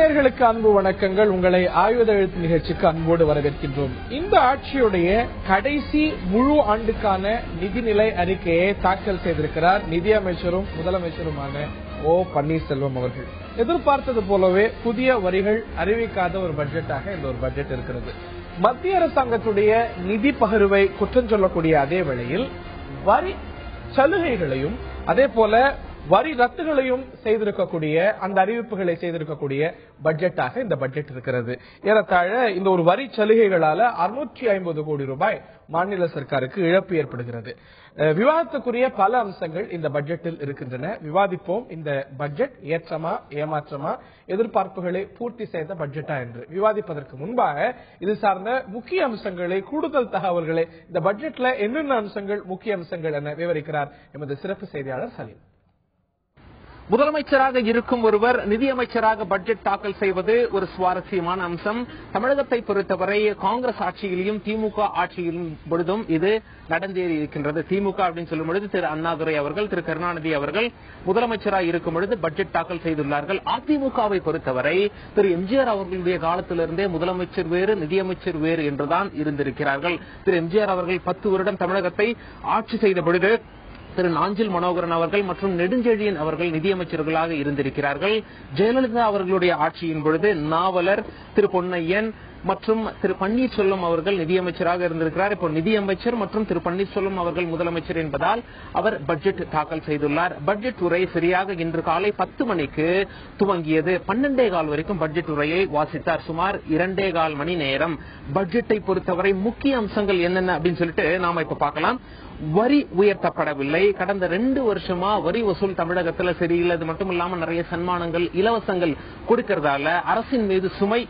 நேயர்களுக்கு அன்பு வணக்கங்கள். உங்களை ஆயுத எழுத்து நிகழ்ச்சிக்கு அன்போடு வரவேற்கின்றோம். இந்த ஆட்சியுடைய கடைசி முழு ஆண்டுக்கான நிதிநிலை அறிக்கையை தாக்கல் செய்திருக்கிறார் நிதியமைச்சரும் முதலமைச்சருமான ஓ பன்னீர்செல்வம் அவர்கள். எதிர்பார்த்தது போலவே புதிய வரிகள் அறிவிக்காத ஒரு பட்ஜெட்டாக இந்த ஒரு பட்ஜெட் இருக்கிறது. மத்திய அரசாங்கத்துடைய நிதி பகிர்வை குற்றம் சொல்லக்கூடிய அதே வேளையில் வரி சலுகைகளையும் அதே போல வரி ரத்துகளையும் செய்திருக்கக்கூடிய அந்த அறிவிப்புகளை செய்திருக்கக்கூடிய பட்ஜெட்டாக இந்த பட்ஜெட் இருக்கிறது. ஏறத்தாழ இந்த ஒரு வரி சலுகைகளால 650 கோடி ரூபாய் மாநில சர்க்காருக்கு இழப்பு ஏற்படுகிறது. விவாதத்துக்குரிய பல அம்சங்கள் இந்த பட்ஜெட்டில் இருக்கின்றன. விவாதிப்போம். இந்த பட்ஜெட் ஏற்றமா ஏமாற்றமா, எதிர்பார்ப்புகளை பூர்த்தி செய்த பட்ஜெட்டா என்று விவாதிப்பதற்கு முன்பாக இது சார்ந்த முக்கிய அம்சங்களை, கூடுதல் தகவல்களை, இந்த பட்ஜெட்ல என்னென்ன அம்சங்கள் முக்கிய அம்சங்கள் என விவரிக்கிறார் எமது சிறப்பு செய்தியாளர் சலீம். முதலமைச்சராக இருக்கும் ஒருவர் நிதியமைச்சராக பட்ஜெட் தாக்கல் செய்வது ஒரு சுவாரஸ்யமான அம்சம். தமிழகத்தை பொறுத்தவரை காங்கிரஸ் ஆட்சியிலும் திமுக ஆட்சியிலும் பொழுதும் இது நடந்தேறி இருக்கின்றது. திமுக அப்படின்னு சொல்லும் பொழுது திரு அண்ணாதுரை அவர்கள், திரு கருணாநிதி அவர்கள் முதலமைச்சராக இருக்கும் பொழுது பட்ஜெட் தாக்கல் செய்துள்ளார்கள். அதிமுகவை பொறுத்தவரை திரு எம்ஜிஆர் அவர்களுடைய காலத்திலிருந்தே முதலமைச்சர் வேறு நிதியமைச்சர் வேறு என்றுதான் இருந்திருக்கிறார்கள். திரு எம்ஜிஆர் அவர்கள் 10 வருடம் தமிழகத்தை ஆட்சி செய்த பொழுது திரு நாஞ்சில் மனோகரன் அவர்கள் மற்றும் நெடுஞ்செழியன் அவர்கள் நிதியமைச்சர்களாக இருந்திருக்கிறார்கள். ஜெயலலிதா அவர்களுடைய ஆட்சியின் பொழுது நாவலர், திரு பொன்னையன் மற்றும் திரு பன்னீர்செல்வம் அவர்கள் நிதியமைச்சராக இருந்திருக்கிறார். இப்போ நிதியமைச்சர் மற்றும் திரு பன்னீர்செல்வம் அவர்கள் முதலமைச்சர் என்பதால் அவர் பட்ஜெட் தாக்கல் செய்துள்ளார். பட்ஜெட் உரை சரியாக இன்று காலை 10 மணிக்கு துவங்கியது. 12:15 வரைக்கும் பட்ஜெட் உரையை வாசித்தார். சுமார் 2.25 மணி நேரம். பட்ஜெட்டை பொறுத்தவரை முக்கிய அம்சங்கள் என்னென்ன அப்படின்னு சொல்லிட்டு நாம இப்ப பார்க்கலாம். வரி உயர்த்தப்படவில்லை. கடந்த 2 வருஷமா வரி வசூல் தமிழகத்துல சரியில்லை. அது மட்டும் இல்லாம நிறைய சன்மானங்கள், இலவசங்கள் கொடுக்கறதால அரசின் மீது சுமை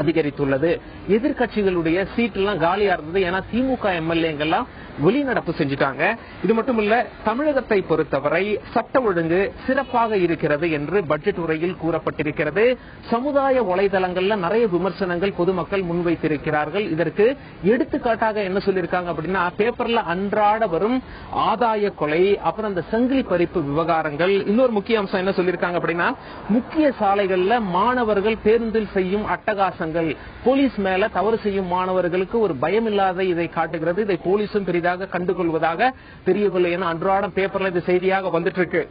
அதிகரித்துள்ளது. எதிர்கட்சிகளுடைய சீட் எல்லாம் காலியா இருந்தது. ஏன்னா திமுக எம்எல்ஏங்கெல்லாம் வெளிநடப்பு செஞ்சுட்டாங்க. இது மட்டும் இல்ல, தமிழகத்தை பொறுத்தவரை சட்ட ஒழுங்கு சிறப்பாக இருக்கிறது என்று பட்ஜெட் உரையில் கூறப்பட்டிருக்கிறது. சமுதாய வலைதளங்கள்ல நிறைய விமர்சனங்கள் பொதுமக்கள் முன்வைத்திருக்கிறார்கள். இதற்கு எடுத்துக்காட்டாக என்ன சொல்லியிருக்காங்க அப்படின்னா, பேப்பர்ல அன்றாட வரும் ஆதாய கொலை, அப்புறம் இந்த சங்கிலி பறிப்பு விவகாரங்கள். இன்னொரு முக்கிய அம்சம் என்ன சொல்லியிருக்காங்க அப்படின்னா, முக்கிய சாலைகள்ல மாணவர்கள் பேருந்தில் செய்யும் அட்டகாசங்கள், போலீஸ் மேல தவறு செய்யும் மாணவர்களுக்கு ஒரு பயம் இல்லாத இதை காட்டுகிறது. இதை போலீசும் பெரிதாக கண்டுகொள்வதாக தெரியவில்லை என அன்றாடம் பேப்பர்ல இது செய்தியாக வந்துட்டு இருக்கு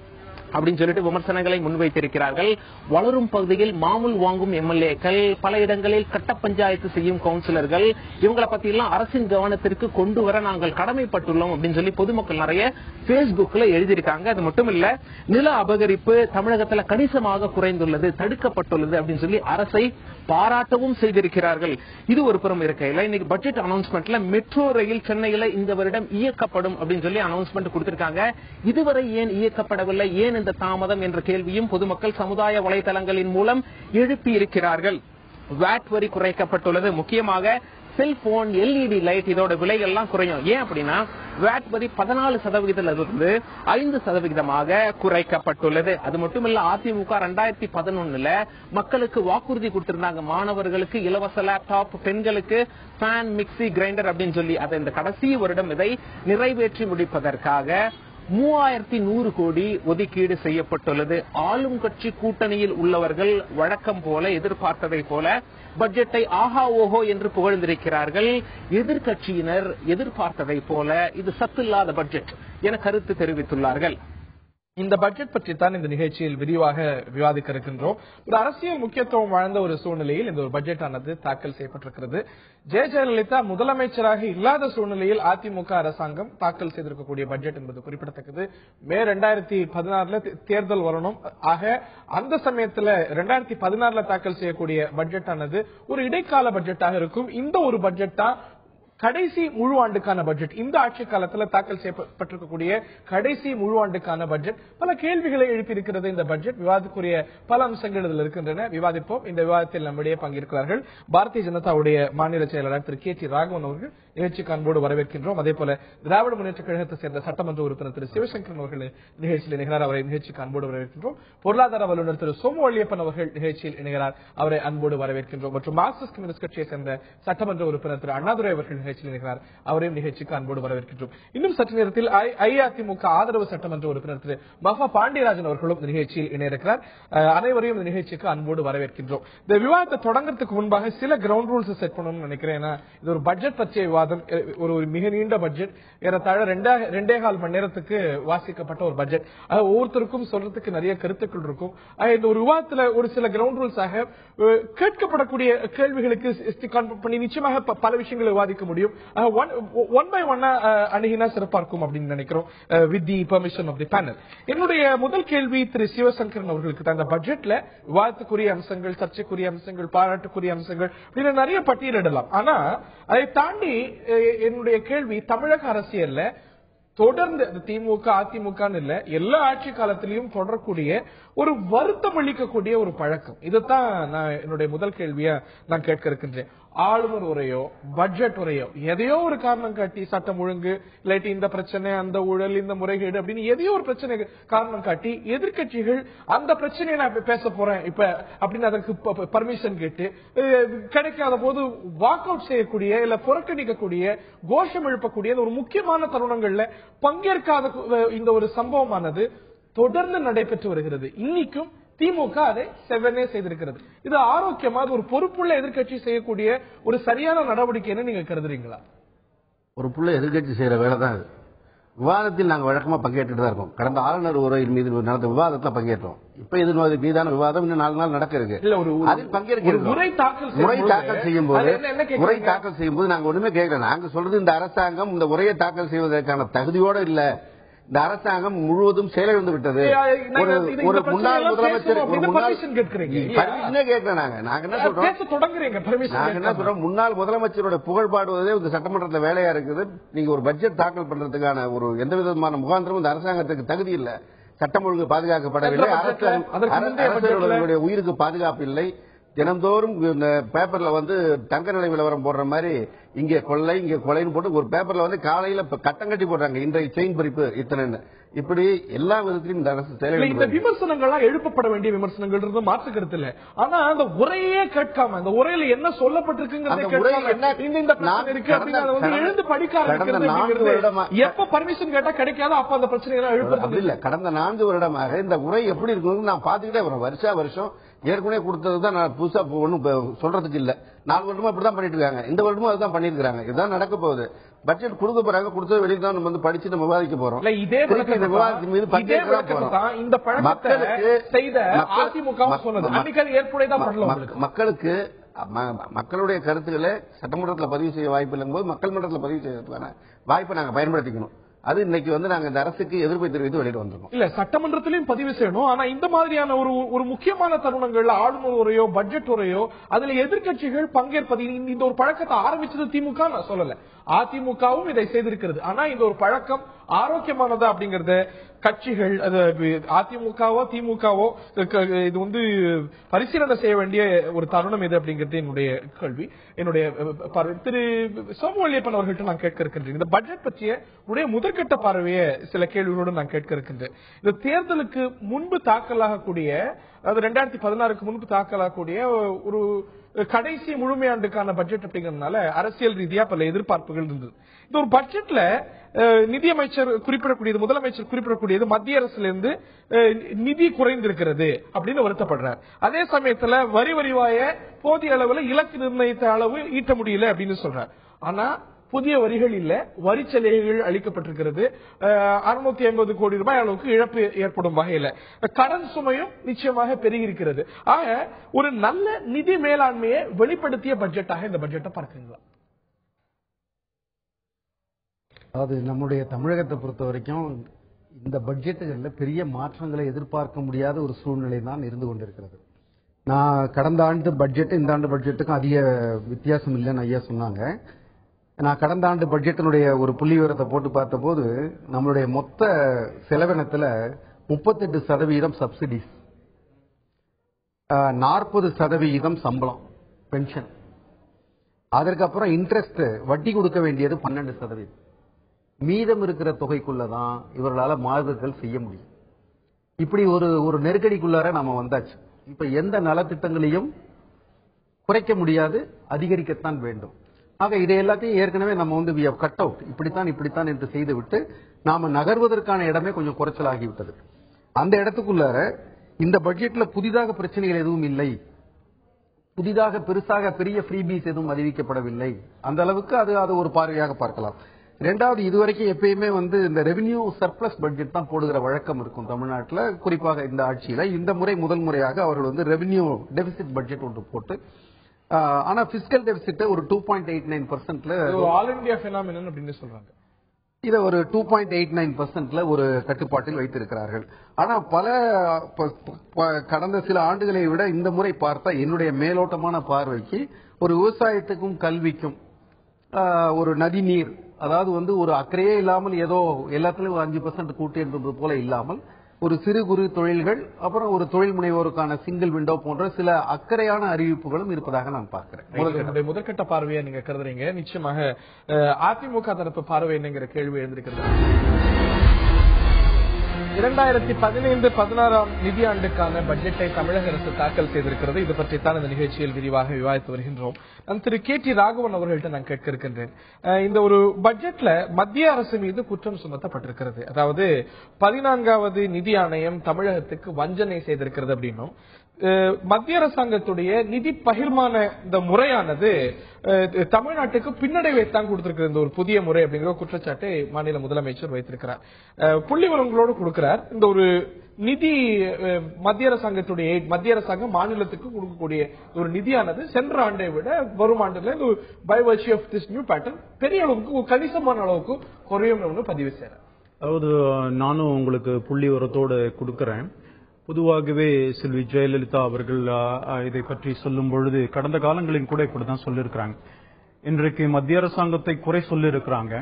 அப்படின்னு சொல்லிட்டு விமர்சனங்களை முன்வைத்திருக்கிறார்கள். வளரும் பகுதியில் மாமூல் வாங்கும் எம்எல்ஏக்கள், பல இடங்களில் கட்ட பஞ்சாயத்து செய்யும் கவுன்சிலர்கள், இவங்களை பத்தி எல்லாம் அரசின் கவனத்திற்கு கொண்டு வர நாங்கள் கடமைப்பட்டுள்ளோம் அப்படின்னு சொல்லி பொதுமக்கள் நிறைய பேஸ்புக்ல எழுதியிருக்காங்க. அது மட்டும் இல்ல, நில அபகரிப்பு தமிழகத்துல கணிசமாக குறைந்துள்ளது, தடுக்கப்பட்டுள்ளது அப்படின்னு சொல்லி அரசை பாராட்டவும் செய்திருக்கிறார்கள். இது ஒரு புறம் இருக்கையில, இன்னைக்கு பட்ஜெட் அனௌன்ஸ்மெண்ட்ல மெட்ரோ ரயில் சென்னையில இந்த வருடம் இயக்கப்படும் அப்படின்னு சொல்லி அனௌன்ஸ்மெண்ட் கொடுத்திருக்காங்க. இதுவரை ஏன் இயக்கப்படவில்லை, ஏன் இந்த தாமதம் என்ற கேள்வியும் பொதுமக்கள் சமுதாய வலைதளங்களின் மூலம் எழுப்பி இருக்கிறார்கள். வாட் வரி குறைக்கப்பட்டுள்ளது. முக்கியமாக செல்போன், எல்இடி லைட், இதோட விலைகள்லாம் குறையும். ஏன் அப்படின்னா வாட் வரி 14% 5% குறைக்கப்பட்டுள்ளது. அது மட்டுமல்ல, அதிமுக 2011 மக்களுக்கு வாக்குறுதி கொடுத்திருந்தாங்க. மாணவர்களுக்கு இலவச லேப்டாப், பெண்களுக்கு ஃபேன், மிக்சி, கிரைண்டர் அப்படின்னு சொல்லி. அதை இந்த கடைசி வருடம் இதை நிறைவேற்றி முடிப்பதற்காக 3100 கோடி ஒதுக்கீடு செய்யப்பட்டுள்ளது. ஆளும் கட்சி கூட்டணியில் உள்ளவர்கள் வழக்கம் போல எதிர்பார்த்ததை போல பட்ஜெட்டை ஆஹா ஓஹோ என்று புகழ்ந்திருக்கிறார்கள். எதிர்கட்சியினர் எதிர்பார்த்ததை போல இது சத்தில்லாத பட்ஜெட் என கருத்து தெரிவித்துள்ளார்கள். இந்த பட்ஜெட் பற்றி தான் இந்த நிகழ்ச்சியில் விரிவாக விவாதிக்க இருக்கின்றோம். ஒரு அரசியல் முக்கியத்துவம் வாழ்ந்த ஒரு சூழ்நிலையில் இந்த ஒரு பட்ஜெட் ஆனது தாக்கல் செய்யப்பட்டிருக்கிறது. ஜெயலலிதா முதலமைச்சராக இல்லாத சூழ்நிலையில் அதிமுக அரசாங்கம் தாக்கல் செய்திருக்கக்கூடிய பட்ஜெட் என்பது குறிப்பிடத்தக்கது. மே 2016 தேர்தல் வரணும். ஆக அந்த சமயத்தில் 2016 தாக்கல் செய்யக்கூடிய பட்ஜெட் ஆனது ஒரு இடைக்கால பட்ஜெட்டாக இருக்கும். இந்த ஒரு பட்ஜெட் தான் கடைசி முழு ஆண்டுக்கான பட்ஜெட். இந்த ஆட்சி காலத்தில் தாக்கல் செய்யப்பட்டிருக்கக்கூடிய கடைசி முழு ஆண்டுக்கான பட்ஜெட் பல கேள்விகளை எழுப்பியிருக்கிறது. இந்த பட்ஜெட் விவாதத்துக்குரிய பல அம்சங்கள் இதில் இருக்கின்றன. விவாதிப்போம். இந்த விவாதத்தில் நம்முடைய பங்கேற்கிறார்கள் பாரதிய ஜனதாவுடைய மாநில செயலாளர் திரு KT ராகவன் அவர்கள். நிகழ்ச்சிக்கு அன்போடு வரவேற்கின்றோம். அதே போல திராவிட முன்னேற்ற கழகத்தை சேர்ந்த சட்டமன்ற உறுப்பினர் திரு சிவசங்கரன் அவர்கள் நிகழ்ச்சியில் இணைகிறார். அவரை நிகழ்ச்சிக்கு அன்போடு வரவேற்கின்றோம். பொருளாதார வல்லுநர் திரு சோமு வள்ளியப்பன் அவர்கள் நிகழ்ச்சியில் இணைகிறார். அவரை அன்போடு வரவேற்கின்றோம். மற்றும் மார்க்சிஸ்ட் கம்யூனிஸ்ட் கட்சியை சேர்ந்த சட்டமன்ற உறுப்பினர் திரு அண்ணாதுரை அவர்கள் நிகழ்ச்சியில் இருக்கிறார். அவரையும் நிகழ்ச்சிக்கு அன்போடு வரவேற்கின்றோம். இன்னும் சற்று நேரத்தில் அஇஅதிமுக ஆதரவு சட்டமன்ற உறுப்பினர் திரு மகா பாண்டியராஜன் அவர்களும் இந்த நிகழ்ச்சியில் இணையிருக்கிறார். அனைவரையும் இந்த நிகழ்ச்சிக்கு அன்போடு வரவேற்கின்றோம். இந்த விவாதத்தை தொடங்குறதுக்கு முன்பாக சில கிரவுண்ட் ரூல்ஸ் செட் பண்ணணும்னு நினைக்கிறேன். இது ஒரு பட்ஜெட் பற்றிய விவாதம். ஒரு மிக நீண்ட பட்ஜெட், ஏறத்தாழ 2.25 மணி நேரத்துக்கு வாசிக்கப்பட்ட ஒரு பட்ஜெட். ஒவ்வொருத்தருக்கும் சொல்றதுக்கு நிறைய கருத்துக்கள் இருக்கும். இந்த ஒரு விவாதத்துல ஒரு சில கிரவுண்ட் ரூல்ஸ் ஆக கேட்கப்படக்கூடிய கேள்விகளுக்கு பண்ணி நிச்சயமாக பல விஷயங்களை விவாதிக்க முடியும். ஒன் பை ஒன்னா அணுகினா சிறப்பா இருக்கும் அப்படின்னு நினைக்கிறோம். With the permission of the panel. என்னுடைய முதல் கேள்வி திரு சிவசங்கரன் அவர்களுக்கு தான். இந்த பட்ஜெட்ல விவாதத்துக்குரிய அம்சங்கள், சர்ச்சைக்குரிய அம்சங்கள், பாராட்டுக்குரிய அம்சங்கள் அப்படின்னு நிறைய பட்டியலிடலாம். ஆனா அதை தாண்டி என்னுடைய கேள்வி, தமிழக அரசியல்ல தொடர்ந்து திமுக அதிமுக இல்ல, எல்லா ஆட்சி காலத்திலையும் தொடரக்கூடிய ஒரு வருத்தம் அளிக்கக்கூடிய ஒரு பழக்கம். இதைத்தான் நான் என்னுடைய முதல் கேள்வியா நான் கேட்க இருக்கின்றேன். ஆளுநர் உரையோ பட்ஜெட் உரையோ எதையோ ஒரு காரணம் காட்டி, சட்டம் ஒழுங்கு இல்லாட்டி இந்த பிரச்சனை, அந்த ஊழல், இந்த முறைகேடு அப்படின்னு எதையோ ஒரு பிரச்சனை காரணம் காட்டி எதிர்கட்சிகள் அந்த பிரச்சனையை நான் பேச போறேன் இப்ப அப்படின்னு அதற்கு பர்மிஷன் கேட்டு கிடைக்காத போது வாக் அவுட் செய்யக்கூடிய இல்ல புறக்கணிக்கக்கூடிய, கோஷம் எழுப்பக்கூடிய ஒரு முக்கியமான தருணங்கள்ல பங்கேற்காத இந்த ஒரு சம்பவமானது தொடர்ந்து நடைபெற்று வருகிறது. இன்னைக்கும் திமுக அதை செவ்வனே செய்திருக்கிறது. இது ஆரோக்கியமா, ஒரு பொறுப்புள்ள எதிர்கட்சி செய்யக்கூடிய ஒரு சரியான நடவடிக்கைன்னு நீங்க கருதுறீங்களா? பொறுப்புள்ள எதிர்கட்சி செய்யற வேலை தான் இது. விவாதத்தில் நாங்கள் வழக்கமா பங்கேற்றுட்டு தான் இருக்கோம். கடந்த ஆளுநர் உரை மீது நடந்த விவாதத்துல பங்கேற்றோம். இப்ப இது மீதான விவாதம் இன்னும் 4 நாள் நடக்க இருக்கு. அதில் பங்கேற்கிறோம். முறை தாக்கல் செய்யும் போது நாங்க ஒண்ணுமே கேட்கல. நாங்க சொல்றது, இந்த அரசாங்கம் இந்த உரையை தாக்கல் செய்வதற்கான தகுதியோட இல்ல. இந்த அரசாங்கம் முழுவதும் செயலிழந்து விட்டது. ஒரு முன்னாள் முதலமைச்சர் முன்னாள் முதலமைச்சரோட புகழ் பாடுவதே இந்த சட்டமன்றத்தில் வேலையா இருக்குது. நீங்க ஒரு பட்ஜெட் தாக்கல் பண்றதுக்கான ஒரு எந்த விதமான முகாந்திரமும் இந்த அரசாங்கத்துக்கு தகுதி இல்லை. சட்டம் ஒழுங்கு பாதுகாக்கப்படவில்லை. அரசுடைய உயிருக்கு பாதுகாப்பு இல்லை. தினந்தோறும் இந்த பேப்பர்ல தங்க நிலை விளம்பரம் போடுற மாதிரி இங்கே கொள்ளை இங்கே கொலைன்னு போட்டு ஒரு பேப்பர்ல காலையில கட்டம் கட்டி போடுறாங்க, இன்றைய செயின் பறிப்பு இத்தனை. இப்படி எல்லா விதத்திலும் இந்த அரசு செயல்பட. இந்த விமர்சனங்கள்லாம் எழுப்பப்பட வேண்டிய விமர்சனங்கள் மாற்று கருத்து இல்ல. ஆனா அந்த உரையே கேட்காம, அந்த உரையில என்ன சொல்லப்பட்டிருக்குங்கிறத எழுந்து படிக்க எப்ப பர்மிஷன் கேட்டா கிடைக்காத அப்ப அந்த பிரச்சனை எழுப்ப இல்ல. கடந்த 4 வருடமாக இந்த உரை எப்படி இருக்கணும் நான் பாத்துக்கிட்டே வரேன். வருஷம் ஏற்கனவே கொடுத்ததுதான் நான் புதுசா ஒன்னும் சொல்றதுக்கு இல்ல. 4 வருடமா இப்படிதான் பண்ணிட்டு இருக்காங்க. இந்த வருடமும் அதுதான் பண்ணிருக்காங்க. இதுதான் நடக்க போகுது. பட்ஜெட் கொடுக்க போறாங்க, கொடுத்தது வெளியே தான் நம்ம படிச்சு நம்ம விவாதிக்க போறோம். இதே விவாதத்தின் மீது மக்களுக்கு மக்களுடைய கருத்துக்களை சட்டமன்றத்தில் பதிவு செய்ய வாய்ப்பு இல்லைங்க போது மக்கள் மன்றத்தில் பதிவு செய்யறதுக்கான வாய்ப்பை நாங்க பயன்படுத்திக்கணும். அது இன்னைக்கு நாங்க இந்த அரசுக்கு எதிர்ப்பை தெரிவித்து வெளியிட்டு வந்திருக்கோம். இல்ல, சட்டமன்றத்திலையும் பதிவு செய்யணும். ஆனா இந்த மாதிரியான ஒரு முக்கியமான தருணங்கள்ல ஆளுநர் உரையோ பட்ஜெட் உரையோ அதுல எதிர்கட்சிகள் பங்கேற்பது, இந்த ஒரு பழக்கத்தை ஆரம்பிச்சது திமுக நான் சொல்லல, அதிமுகவும் இதை செய்திருக்கிறது. ஆனா இந்த ஒரு பழக்கம் ஆரோக்கியமானதா அப்படிங்கறத கட்சிகள், அதிமுகவோ திமுகவோ இது பரிசீலனை செய்ய வேண்டிய ஒரு தருணம் இது அப்படிங்கிறது என்னுடைய கேள்வி. என்னுடைய திரு சோமுவல்லியப்பன் அவர்கள்ட்ட நான் கேட்க இருக்கின்றேன். இந்த பட்ஜெட் பற்றிய முதற்கட்ட பார்வையை சில கேள்விகளோடு நான் கேட்க இருக்கின்றேன். இந்த தேர்தலுக்கு முன்பு தாக்கலாகக்கூடிய, அதாவது 2016க்கு முன்பு தாக்கலாகக்கூடிய ஒரு கடைசி முழுமையாண்டுக்கான பட்ஜெட் அப்படிங்கறதுனால அரசியல் ரீதியா பல எதிர்பார்ப்புகள் இருந்தது. இந்த ஒரு பட்ஜெட்ல நிதியமைச்சர் குறிப்பிடக்கூடியது, முதலமைச்சர் குறிப்பிடக்கூடியது மத்திய அரசுல இருந்து நிதி குறைந்திருக்கிறது அப்படின்னு வருத்தப்படுறார். அதே சமயத்துல வரி வருவாய போதிய அளவுல இலக்கு நிர்ணயித்த அளவு ஈட்ட முடியல அப்படின்னு சொல்றார். ஆனா புதிய வரிகள் இல்ல, வரி சலுகைகள் அளிக்கப்பட்டிருக்கிறது. 650 கோடி ரூபாய் அளவுக்கு இழப்பு ஏற்படும் வகையில கடன் சுமையும் நிச்சயமாக பெருகி இருக்கிறது. ஆக ஒரு நல்ல நிதி மேலாண்மையை வெளிப்படுத்திய பட்ஜெட்டாக இந்த பட்ஜெட்டை பார்க்கிறீங்களா? அதாவது நம்முடைய தமிழகத்தை பொறுத்த வரைக்கும் இந்த பட்ஜெட்டுகள்ல பெரிய மாற்றங்களை எதிர்பார்க்க முடியாத ஒரு சூழ்நிலை தான் இருந்து கொண்டிருக்கிறது. நான் கடந்த ஆண்டு பட்ஜெட் இந்த ஆண்டு பட்ஜெட்டுக்கும் அதிக வித்தியாசம் இல்லைன்னு ஐயா சொன்னாங்க. நான் கடந்த ஆண்டு பட்ஜெட்டினுடைய ஒரு புள்ளி விவரத்தை போட்டு பார்த்த போது நம்மளுடைய மொத்த செலவினத்துல 38% சப்சிடிஸ், 40% சம்பளம் பென்ஷன், அதற்கப்புறம் இன்ட்ரெஸ்ட் வட்டி கொடுக்க வேண்டியது 12%. மீதம் இருக்கிற தொகைக்குள்ளதான் இவர்களால மாறுதல்கள் செய்ய முடியும். இப்படி ஒரு நெருக்கடிக்குள்ளார நாம வந்தாச்சு. இப்ப எந்த நலத்திட்டங்களையும் குறைக்க முடியாது, அதிகரிக்கத்தான் வேண்டும். ஆக இதை எல்லாத்தையும் ஏற்கனவே நம்ம வந்து கட் அவுட் இப்படித்தான் என்று செய்துவிட்டு நாம நகர்வதற்கான இடமே கொஞ்சம் குறைச்சலாகிவிட்டது. அந்த இடத்துக்குள்ளார இந்த பட்ஜெட்ல புதிதாக பிரச்சனைகள் எதுவும் இல்லை, புதிதாக பெருசாக பெரிய ஃப்ரீபீஸ் எதுவும் அறிவிக்கப்படவில்லை. அந்த அளவுக்கு அது ஒரு பார்வையாக பார்க்கலாம். இரண்டாவது, இதுவரைக்கும் எப்பயுமே வந்து இந்த ரெவென்யூ சர்ப்ளஸ் பட்ஜெட் தான் போடுகிற வழக்கம் இருக்கும் தமிழ்நாட்டில், குறிப்பாக இந்த ஆட்சியில. இந்த முறை முதல் முறையாக அவர்கள் வந்து ரெவென்யூ டெபிசிட் பட்ஜெட் ஒன்று போட்டு, ஆனா பிஸ்கல் டெபிசிட் ஒரு 2.89%ல ஆல் இந்தியா பினாமினன் அப்படின்னு சொல்றாங்க. இதை ஒரு 2.89%ல ஒரு கட்டுப்பாட்டில் வைத்திருக்கிறார்கள். ஆனா கடந்த சில ஆண்டுகளை விட இந்த முறை பார்த்தா என்னுடைய மேலோட்டமான பார்வைக்கு ஒரு விவசாயத்துக்கும் கல்விக்கும் ஒரு நதிநீர், அதாவது வந்து ஒரு அக்கறையே இல்லாமல் ஏதோ எல்லாத்திலும் 5% கூட்டு என்பது போல இல்லாமல் ஒரு சிறு குறு தொழில்கள், அப்புறம் ஒரு தொழில் முனைவோருக்கான சிங்கிள் விண்டோ போன்ற சில அக்கறையான அறிவிப்புகளும் இருப்பதாக நான் பார்க்கிறேன். முதற்கட்ட பார்வையை நீங்க கருதுறீங்க. நிச்சயமாக அதிமுக தரப்பு பார்வை என்னங்கிற கேள்வி எழுந்திருக்கிறது. 2015-16 நிதியாண்டுக்கான பட்ஜெட்டை தமிழக அரசு தாக்கல் செய்திருக்கிறது. இது பற்றி தான் இந்த நிகழ்ச்சியில் விரிவாக விவாதித்து வருகின்றோம். நான் திரு KT ராகவன் அவர்கள்ட்ட நான் கேட்க இருக்கின்றேன். இந்த ஒரு பட்ஜெட்ல மத்திய அரசு மீது குற்றம் சுமத்தப்பட்டிருக்கிறது. அதாவது 14வது நிதி ஆணையம் தமிழகத்துக்கு வஞ்சனை செய்திருக்கிறது அப்படின்னும், மத்திய அரசாங்கத்துடைய நிதி பகிர்மான இந்த முறையானது தமிழ்நாட்டுக்கு பின்னடைவைத்தான் கொடுத்திருக்கிறது, இந்த ஒரு புதிய முறை அப்படிங்கிற குற்றச்சாட்டை மாநில முதலமைச்சர் வைத்திருக்கிறார். புள்ளி விவரங்களோடு கொடுக்கிறார். இந்த ஒரு நிதி மத்திய அரசாங்கம் மாநிலத்துக்கு கொடுக்கக்கூடிய ஒரு நிதியானது சென்ற ஆண்டை விட வரும் ஆண்டுல by virtue of this new pattern பெரிய அளவுக்கு, கணிசமான அளவுக்கு குறையும் பதிவு செய்யறேன். அதாவது நானும் உங்களுக்கு புள்ளி விவரத்தோடு கொடுக்கிறேன். பொதுவாகவே செல்வி ஜெயலலிதா அவர்கள் இதை பற்றி சொல்லும் பொழுது கடந்த காலங்களில் கூட இப்படிதான் சொல்லியிருக்கிறாங்க. இன்றைக்கு மத்திய அரசாங்கத்தை குறை சொல்லியிருக்கிறாங்க.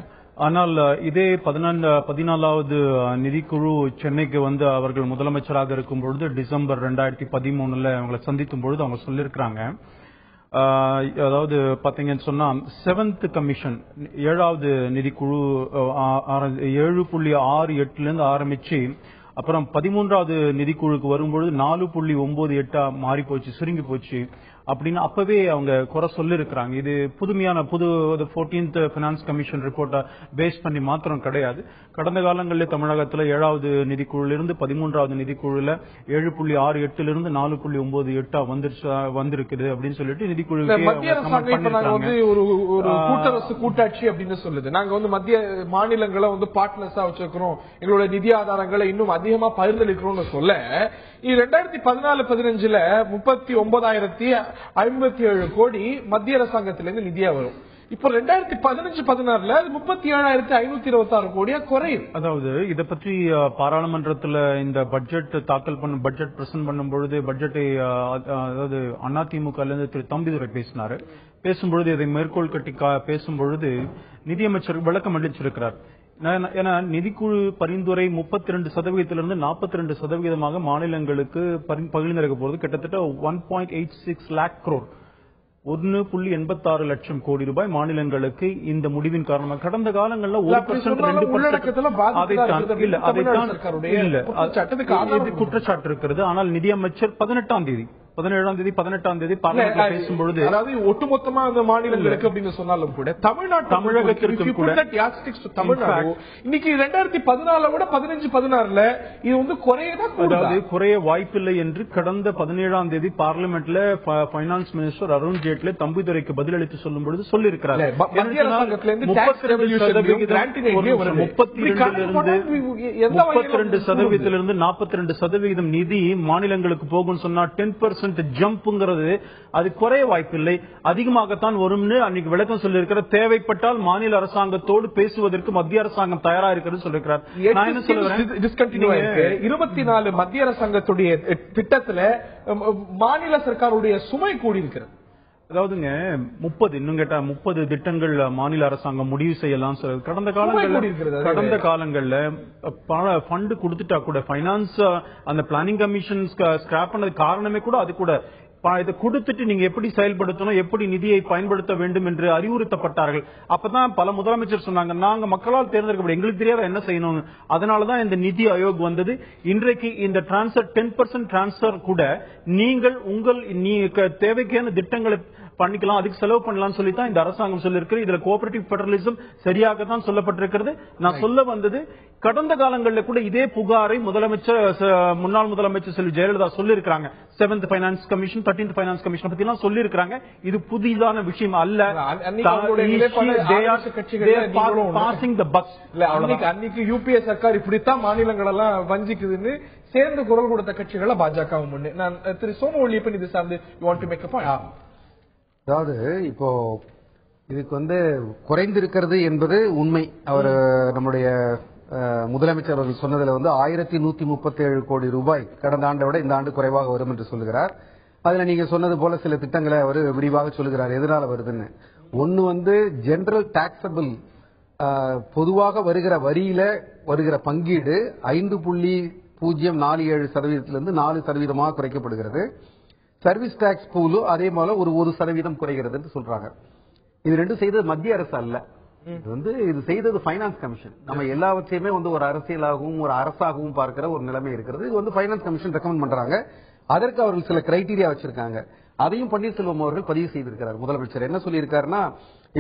ஆனால் இதே 14வது நிதிக்குழு சென்னைக்கு வந்து அவர்கள் முதலமைச்சராக இருக்கும் பொழுது டிசம்பர் 2013 அவங்களை சந்திக்கும் பொழுது அவங்க சொல்லியிருக்கிறாங்க, அதாவது பாத்தீங்கன்னு சொன்னா 7th கமிஷன் 7வது நிதிக்குழு 7.68 ஆரம்பிச்சு அப்புறம் 13வது நிதிக்குழுக்கு வரும்பொழுது 4.98 மாறி போச்சு, சுருங்கி போச்சு அப்படின்னு அப்பவே அவங்க குறை சொல்லிருக்கிறாங்க. இது புதுமையான 14th பினான்ஸ் கமிஷன் ரிப்போர்ட்டை பேஸ் பண்ணி மாத்திரம் கிடையாது. கடந்த காலங்களில் தமிழகத்தில் 7வது நிதிக்குழுலிருந்து 13வது நிதிக்குழுல 7.68 4.98 வந்திருக்குது அப்படின்னு சொல்லிட்டு நிதிக்குழு ஒரு கூட்டரசு கூட்டாட்சி அப்படின்னு சொல்லுது. நாங்க வந்து மத்திய மாநிலங்களை வந்து பார்ட்னர்ஸா வச்சிருக்கிறோம், எங்களுடைய நிதி ஆதாரங்களை இன்னும் அதிகமா பகிர்ந்தளிக்கிறோம் சொல்ல 2014-15 39,057 கோடி மத்திய அரசாங்கத்திலிருந்து நிதியா வரும். இப்போ 2015-16 37,526 கோடியா குறையும். அதாவது இதை பற்றி பாராளுமன்றத்தில் இந்த பட்ஜெட் தாக்கல் பட்ஜெட் பிரசன்ட் பண்ணும் பொழுது பட்ஜெட்டை அதாவது அதிமுக திரு தம்பிதுரை பேசும்பொழுது இதை மேற்கோள் கட்டி பேசும்பொழுது நிதியமைச்சர் விளக்கம் அளிச்சிருக்கிறார். ஏன்னா நிதிக்குழு பரிந்துரை 32%-லிருந்து 42% மாநிலங்களுக்கு பகிர்ந்திருக்க போறது கிட்டத்தட்ட 1.86 lakh crore 1.86 லட்சம் கோடி ரூபாய் மாநிலங்களுக்கு இந்த முடிவின் காரணமாக கடந்த காலங்களில் 1% குற்றச்சாட்டு இருக்கிறது. ஆனால் நிதியமைச்சர் 18ஆம் தேதி 18 பேசும்பொழுது அதாவது ஒட்டுமொத்தமா அந்த மாநிலங்களுக்கு அப்படின்னு சொன்னாலும் கூட தமிழகத்திற்கு கூட இன்னைக்கு 2014 விட 15-16 இது வந்து குறைய வாய்ப்பில்லை என்று கடந்த 17ஆம் தேதி பார்லிமெண்ட்ல பைனான்ஸ் மினிஸ்டர் அருண் ஜேட்லி தம்பிதுரைக்கு பதிலளித்து சொல்லும் பொழுது சொல்லியிருக்கிறார். 32%-லிருந்து 42% நிதி மாநிலங்களுக்கு போகும் சொன்னா 10% ஜம்ப்ங்கிறது அது குறைய வாய்ப்பில்லை, அதிகமாகத்தான் வரும்னு அன்னைக்கு விளக்கம் சொல்லியிருக்கிற. தேவைப்பட்டால் மாநில அரசாங்கத்தோடு பேசுவதற்கு மத்திய அரசாங்கம் தயாரா இருக்கிறது சொல்லிருக்கிறார். 24 மத்திய அரசாங்கத்துடைய திட்டத்துல மாநில சர்க்காருடைய சுமை கூடி இருக்கிறது. அதாவதுங்க 30 திட்டங்கள் மாநில அரசாங்கம் முடிவு செய்யலாம். கடந்த காலங்கள்ல பல ஃபண்ட் கொடுத்துட்டா கூட பைனான்ஸ் அந்த பிளானிங் கமிஷன் ஸ்கிராப் பண்ணது காரணமே கூட அது கூட இதை கொடுத்துட்டு நீங்க எப்படி செயல்படுத்தணும், எப்படி நிதியை பயன்படுத்த வேண்டும் என்று அறிவுறுத்தப்பட்டார்கள். அப்பதான் பல முதலமைச்சர் சொன்னாங்க, நாங்க மக்களால் தேர்ந்தெடுக்கப்படும், எங்களுக்கு தெரியாத என்ன செய்யணும். அதனாலதான் இந்த நிதி ஆயோக் வந்தது. இன்றைக்கு இந்த டிரான்ஸ்பர் 10% டிரான்ஸ்பர் கூட நீங்கள் உங்கள் தேவைக்கான திட்டங்களை பண்ணிக்கலாம், அதுக்கு செலவு பண்ணலாம்னு சொல்லி தான் இந்த அரசாங்கம் சொல்லியிருக்கு. இதுல கோஆபரேட்டிவ் பெடரலிசம் சரியாக தான் சொல்லப்பட்டிருக்கிறது. நான் சொல்ல வந்தது, கடந்த காலங்களில் கூட இதே புகாரை முன்னாள் முதலமைச்சர் செல்வி ஜெயலலிதா சொல்லியிருக்காங்க. 7th finance commission, 13th finance commission பத்தி எல்லாம் சொல்லியிருக்காங்க. இது புதிதான விஷயம் அல்ல. அன்னைக்கு யூபிஏ சர்க்கார் இப்படித்தான் மாநிலங்கள் எல்லாம் வஞ்சிக்குதுன்னு சேர்ந்து குரல் கொடுத்த கட்சிகளை பாஜகவும் முன்னே. நான் திரு சோமவல்லியப்பன் இது சார்ந்து அதாவது இப்போ இதுக்கு குறைந்திருக்கிறது என்பது உண்மை. அவர் நம்முடைய முதலமைச்சர் அவர்கள் சொன்னதுல 1137 கோடி ரூபாய் கடந்த ஆண்டை விட இந்த ஆண்டு குறைவாக வரும் என்று சொல்லுகிறார். அதுல நீங்க சொன்னது போல சில திட்டங்களை அவர் விரிவாக சொல்லுகிறார் எதனால வருதுன்னு. ஒன்னு ஜெனரல் டாக்ஸபிள், பொதுவாக வருகிற வரியில வருகிற பங்கீடு 5.047% 4% குறைக்கப்படுகிறது. சர்வீஸ் டாக்ஸ் பூலு அதே போல ஒரு 1% குறைகிறது என்று சொல்றாங்க. இது ரெண்டும் செய்தது மத்திய அரசு அல்ல, இது செய்தது ஃபைனான்ஸ் கமிஷன். நம்ம எல்லாவற்றையுமே ஒரு அரசியலாகவும் ஒரு அரசாகவும் பார்க்கிற ஒரு நிலைமை இருக்கிறது. இது ஃபைனான்ஸ் கமிஷன் ரெக்கமெண்ட் பண்றாங்க. அதற்கு அவர்கள் சில கிரைட்டீரியா வச்சிருக்காங்க. அதையும் பன்னீர்செல்வம் அவர்கள் பதிவு செய்திருக்கிறார். முதலமைச்சர் என்ன சொல்லியிருக்காருன்னா,